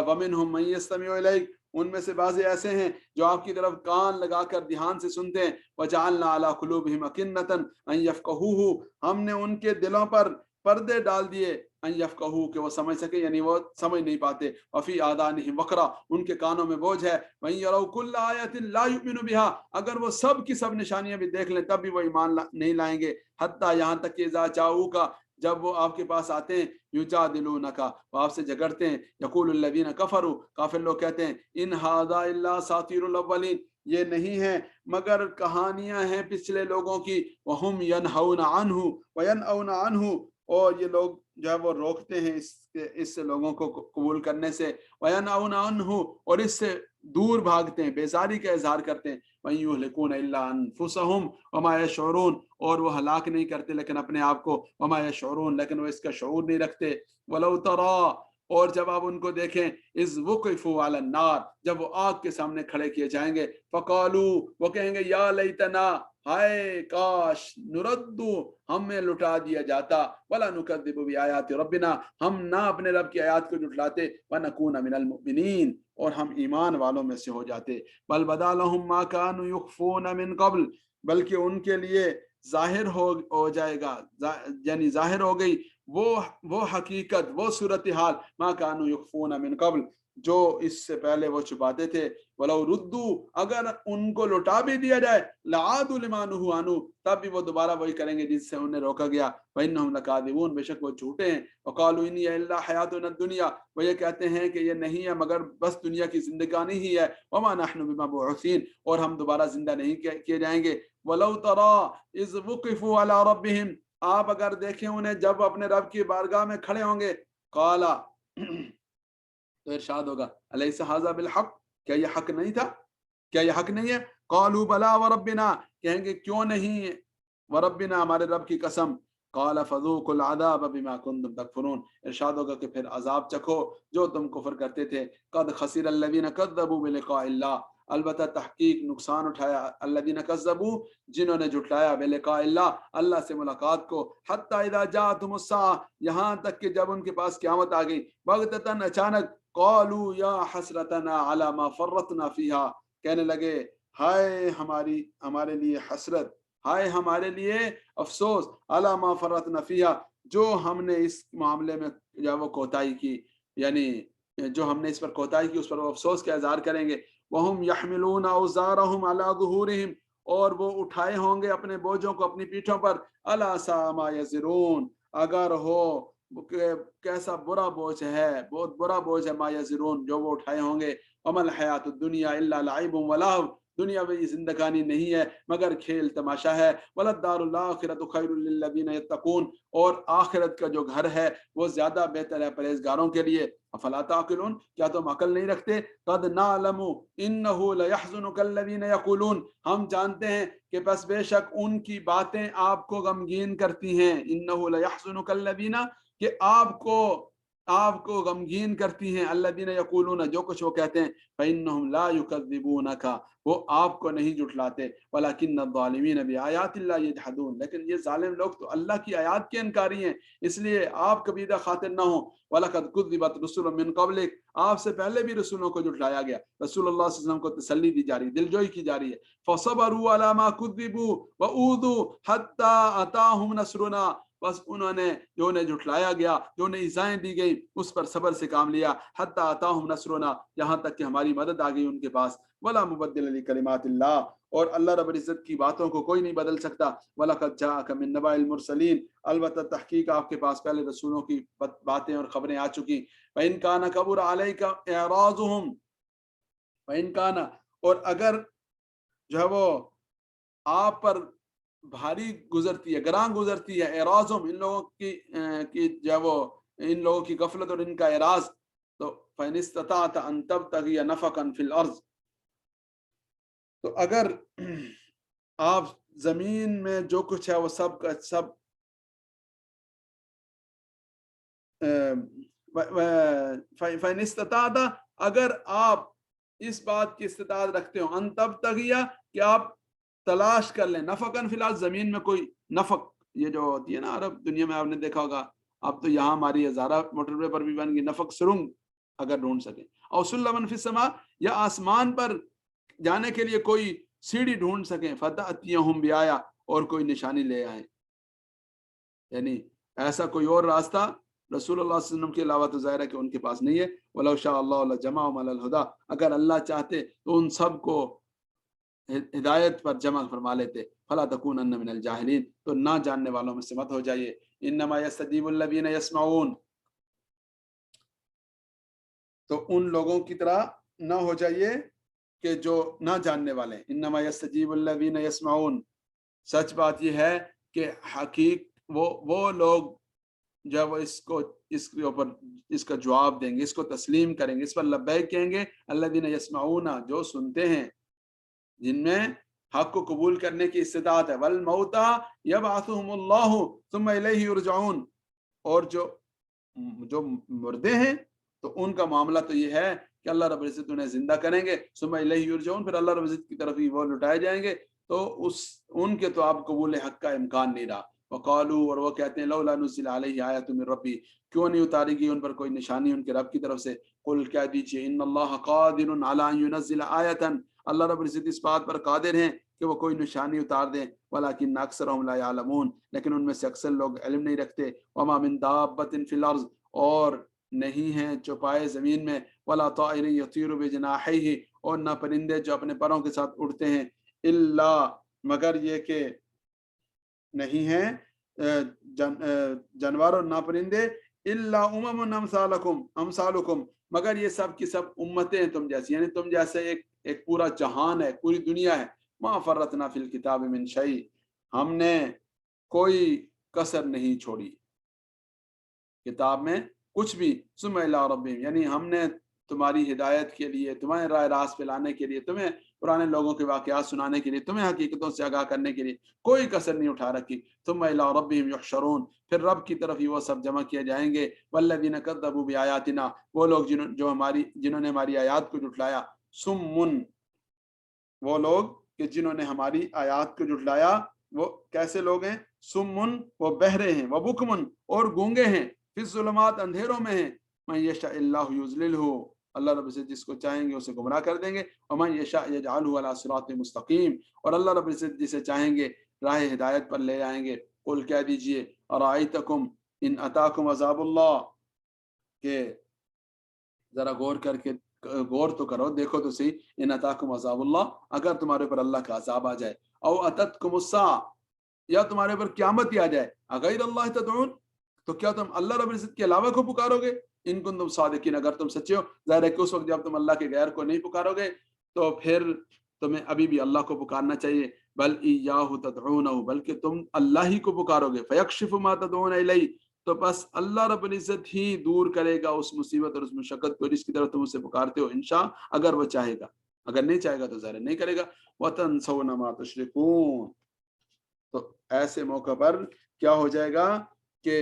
ومنہم من یستمع الیک ان میں سے بعض ایسے ہیں جو آپ کی طرف کان لگا کر دھیان سے سنتے ہیں، وجعلنا علی قلوبہم اکنۃ ان یفقہوہ ہم نے ان کے دلوں پر پردے ڈال دیے ان یفقہوا کہ وہ سمجھ سکے، یعنی وہ سمجھ نہیں پاتے، وفی آذانہم وقرا ان کے کانوں میں بوجھ ہے، وَإِن يَرَوْا كُلَّ آیَةٍ لَا يُؤْمِنُوا بِهَا اگر وہ سب کی سب نشانیاں بھی دیکھ لیں تب بھی وہ ایمان نہیں لائیں گے، حتیٰ یہاں تک کہ اذا جاؤوکا جب وہ آپ کے پاس آتے ہیں، یجادلونک وہ آپ سے جھگڑتے ہیں، یقول الذین کفروا کافر لوگ کہتے ہیں ان ھذا الا اساطیر الاولین یہ نہیں ہے مگر کہانیاں ہیں پچھلے لوگوں کی، وہم ینہون عنہ وینأون عنہ اور یہ لوگ جو ہے وہ روکتے ہیں اس سے لوگوں کو قبول کرنے سے، وینأون عنہ اور اس سے دور بھاگتے ہیں، بیزاری کا اظہار کرتے ہیں، وَإِن يُهْلِكُونَ إِلَّا أَنفُسَهُمْ وَمَا يَشْعُرُونَ اور وہ ہلاک نہیں کرتے لیکن اپنے آپ کو، وَمَا يَشْعُرُونَ لیکن وہ اس کا شعور نہیں رکھتے۔ وَلَوْ تَرَى اور جب آپ ان کو دیکھیں اذ وقفوا علی النار جب وہ آگ کے سامنے کھڑے کیے جائیں گے، فقالوا وہ کہیں گے یا لیتنا ہائے کاش، نردو ہمیں لٹا دیا جاتا، ولا نکذب بآیات ربنا ہم نہ اپنے رب کی آیات کو جھٹلاتے، ونکون من المؤمنین اور ہم ایمان والوں میں سے ہو جاتے، بل بدا لهم ما كانوا يخفون من قبل بلکہ ان کے لیے ظاہر ہو جائے گا، یعنی ظاہر ہو گئی وہ حقیقت وہ صورتحال ما کانوا یخفون من قبل جو اس سے پہلے وہ چھپاتے تھے، ولو ردو اگر ان کو لوٹا بھی دیا جائے، لعادوا لما نہوا عنہ تب بھی وہ دوبارہ وہی کریں گے جس سے انہیں روکا گیا، وانہم لکاذبون بے شک وہ جھوٹے ہیں، وقالوا ان هی الا حیاتنا الدنیا وہ یہ کہتے ہیں کہ یہ نہیں ہے مگر بس دنیا کی زندگانی ہی ہے، وما نحن بمبعوثین اور ہم دوبارہ زندہ نہیں کیے جائیں گے، ولو تری اذ وقفوا علی ربہم آپ اگر دیکھیں انہیں جب اپنے رب کی بارگاہ میں کھڑے ہوں گے، قالا تو ارشاد ہوگا الیس ھذا بالحق کیا یہ حق نہیں تھا، کیا یہ حق نہیں ہے، قالوا بلا وربنا کہیں گے کیوں نہیں، وربنا ہمارے رب کی قسم، قال فذوقوا العذاب بما کنتم تکفرون ارشاد ہوگا کہ پھر عذاب چکھو جو تم کفر کرتے تھے، قد خسر الذین کذبوا بلقاء اللہ البتہ تحقیق نقصان اٹھایا الذین کذبوا جنہوں نے جھٹلایا بلقاء اللہ اللہ سے ملاقات کو، حتی اذا جاءتهم الساعہ یہاں تک کہ جب ان کے پاس قیامت آ گئی، بغتتاً اچانک، قالوا یا حسرتنا علی ما فرطنا فیہا کہنے لگے ہائے ہمارے لیے حسرت، ہائے ہمارے لیے افسوس، علی ما فرطنا فیہا جو ہم نے اس معاملے میں جو وہ کوتاہی کی، یعنی جو ہم نے اس پر کوتاہی کی اس پر وہ افسوس کا اظہار کریں گے، وہم یحملون اوزارہم علی ظہورہم اور وہ اٹھائے ہوں گے اپنے بوجھوں کو اپنی پیٹھوں پر، الا ساء ما یزرون اگر ہو کیسا برا بوجھ ہے، بہت برا بوجھ ہے، ما یزرون جو وہ اٹھائے ہوں گے، وما الحیات الدنیا الا لعب ولہو دنیا میں زندگانی نہیں ہے مگر کھیل تماشا ہے، وللدار الاخرۃ خیر للذین یتقون اور آخرت کا جو گھر ہے وہ زیادہ بہتر ہے پرہیزگاروں کے لیے، افلا تعقلون کیا تم عقل نہیں رکھتے، قد نعلم انہ لیحزنک الذین یقولون ہم جانتے ہیں کہ بس بے شک ان کی باتیں آپ کو غمگین کرتی ہیں، انہ لیحزنک الذین کہ آپ کو آپ کو غمگین کرتی ہیں، الذین یقولون جو کچھ وہ کہتے ہیں، فإنہم لا یکذبونک وہ آپ کو نہیں جھٹلاتے، ولکن الظالمین بآیات اللہ یجحدون لیکن یہ ظالم لوگ تو اللہ کی آیات کے انکاری ہیں، اس لیے آپ کبیدہ خاطر نہ ہوں۔ وَلَقَدْ كُذِّبَتْ رُسُلٌ مِّن قَبْلِكَ آپ سے پہلے بھی رسولوں کو جھٹلایا گیا، رسول اللہ صلی اللہ علیہ وسلم کو تسلی دی جا رہی، دلجوئی کی جا رہی ہے۔ فَصَبَرُوا عَلَىٰ مَا كُذِّبُوا وَأُوذُوا حَتَّىٰ أَتَاهُمْ نَصْرُنَا بس انہوں نے جو انہیں جھٹلایا گیا، جو انہیں ایذائیں دی گئی، اس پر صبر سے کام لیا، حتیٰ آتاہم نصرنا یہاں تک کہ ہماری مدد آ گئی ان کے پاس۔ ولا مبدل لکلمات اللہ اور اللہ رب العزت کی باتوں کو کوئی نہیں بدل سکتا۔ وَلَقَدْ جَاءَكَ مِن نَّبَإِ الْمُرْسَلِينَ البتہ تحقیق آپ کے پاس پہلے رسولوں کی باتیں اور خبریں آ چکی۔ وَإِن كَانَ كَبُرَ عَلَيْكَ إِعْرَاضُهُمْ وَإِن كَانَ اور اگر جو ہے وہ آپ پر بھاری گزرتی ہے، گراں گزرتی ہے، اعراضم ان لوگوں کی جو ہے وہ ان لوگوں کی غفلت اور ان کا اعراض، تو فَإِنِ اسْتَطَعْتَ أَن تَبْتَغِيَ نَفَقًا فِي الْأَرْضِ تو اگر آپ زمین میں جو کچھ ہے وہ سب کا سب فَإِنِ اسْتَطَعْتَ اگر آپ اس بات کی استطاعت رکھتے ہو ان تبتغیہ کہ آپ تلاش کر لیں، نفقاً فی الحال زمین میں کوئی نفق یہ جو ہوتی ہے نا عرب دنیا میں آپ نے دیکھا ہوگا، اب تو یہاں ہماری ہزارہ موٹر وے پر بھی بن گئی، نفق سرنگ اگر ڈھونڈ سکیں، اور سلمن فی السماء یا آسمان پر جانے کے لیے کوئی سیڑھی ڈھونڈ سکیں، فتأتیہم بآیہ اور کوئی نشانی لے آئیں، یعنی ایسا کوئی اور راستہ رسول اللہ صلی اللہ علیہ وسلم کے علاوہ تو ظاہر ہے کہ ان کے پاس نہیں ہے۔ وَلَوْ شَاءَ اللَّهُ لَجَمَعَهُمْ عَلَى الْهُدَىٰ اگر اللہ چاہتے تو ان سب کو ہدایت پر جمع فرما لیتے۔ فَلَا تَكُونَنَّ مِنَ الْجَاهِلِينَ تو نہ جاننے والوں میں سے مت ہو جائیے۔ إِنَّمَا يَسْتَجِيبُ الَّذِينَ يَسْمَعُونَ تو ان لوگوں کی طرح نہ ہو جائیے کہ جو نہ جاننے والے ہیں۔ إِنَّمَا يَسْتَجِيبُ الَّذِينَ يَسْمَعُونَ سچ بات یہ ہے کہ حقیق وہ لوگ جب اس کے اوپر اس کا جواب دیں گے، اس کو تسلیم کریں گے، اس پر لبیک کہیں گے، الذین یسمعون جو سنتے ہیں، جن میں حق کو قبول کرنے کی استطاعت ہے، والموتى یبعثهم اللہ ثم الیہ یرجعون اور جو مردے ہیں تو ان کا معاملہ تو یہ ہے کہ اللہ رب العزت انہیں زندہ کریں گے، ثم الیہ یرجعون پھر اللہ رب العزت کی طرف ہی وہ لٹائے جائیں گے، تو ان کے تو آپ قبول حق کا امکان نہیں رہا۔ وقالوا اور وہ کہتے ہیں لولا نزل علیہ آیۃ من ربی کیوں نہیں اتاری گئی ان پر کوئی نشانی ان کے رب کی طرف سے۔ قل کہہ دیجئے ان اللہ قادر علی ان ینزل آیۃ اللہ رب العزت اس بات پر قادر ہیں کہ وہ کوئی نشانی اتار دیں، ولکن اکثرهم لا یعلمون لیکن ان میں سے اکثر لوگ علم نہیں رکھتے۔ وما من دابۃ فی الارض اور نہیں ہیں چوپائے زمین میں، ولا طائر یطیر بجناحیہ اور نہ پرندے جو اپنے پروں کے ساتھ اڑتے ہیں، الا مگر یہ کہ نہیں ہیں جانور اور نہ پرندے، الا امم امثالکم مگر یہ سب کی سب امتیں ہیں تم جیسی، یعنی تم جیسے ایک پورا جہان ہے، پوری دنیا ہے۔ ما فرطنا فی الکتاب من شیء ہم نے کوئی کسر نہیں چھوڑی کتاب میں کچھ بھی، ثم الی ربہم یعنی ہم نے تمہاری ہدایت کے لیے، تمہیں راہ راست پہ لانے کے لیے، تمہیں پرانے لوگوں کے واقعات سنانے کے لیے، تمہیں حقیقتوں سے آگاہ کرنے کے لیے کوئی کسر نہیں اٹھا رکھی۔ ثم الی ربہم یحشرون پھر رب کی طرف ہی وہ سب جمع کیے جائیں گے۔ والذین کذبوا بآیاتنا وہ لوگ جنہوں نے ہماری آیات کو جھٹلایا، سمن وہ لوگ کہ جنہوں نے ہماری آیات کو جھٹلایا وہ کیسے لوگ ہیں؟ سمن وہ بہرے ہیں، وہ بکمن اور گونگے ہیں، فی الظلمات اندھیروں میں ہیں، من یشاء اللہ یضللہ اللہ رب العزت جس کو چاہیں گے اسے گمراہ کر دیں گے، ومن یشاء یجعلہ علی صراط مستقیم اور اللہ رب العزت جسے چاہیں گے راہ ہدایت پر لے آئیں گے۔ قل کہہ دیجئے ارائیتکم ان اتاکم عذاب اللہ کہ ذرا غور تو کرو، دیکھو تو صحیح، ان اتاکم عذاب اللہ اگر تمہارے اوپر اللہ کا عذاب آ جائے، او اتتکم الساعہ یا تمہارے اوپر قیامت ہی آ جائے، اغیر اللہ تدعون تو کیا تم اللہ رب العزت کے علاوہ کو پکارو گے؟ ان کن تم صادقین اگر تم سچے ہو، ظاہر ہے کہ اس وقت جب تم اللہ کے غیر کو نہیں پکارو گے تو پھر تمہیں ابھی بھی اللہ کو پکارنا چاہیے۔ بل ایاہ تدعونہ بلکہ تم اللہ ہی کو پکارو گے، فیکشف ما تدعون الیہ تو بس اللہ رب العزت ہی دور کرے گا اس مصیبت اور اس مشقت کو جس کی طرف تم اسے پکارتے ہو، انشاء اگر وہ چاہے گا، اگر نہیں چاہے گا تو ظاہر نہیں کرے گا۔ وَتَنْسَوْنَ مَا تُشْرِكُونَ تو ایسے موقع پر کیا ہو جائے گا کہ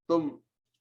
تم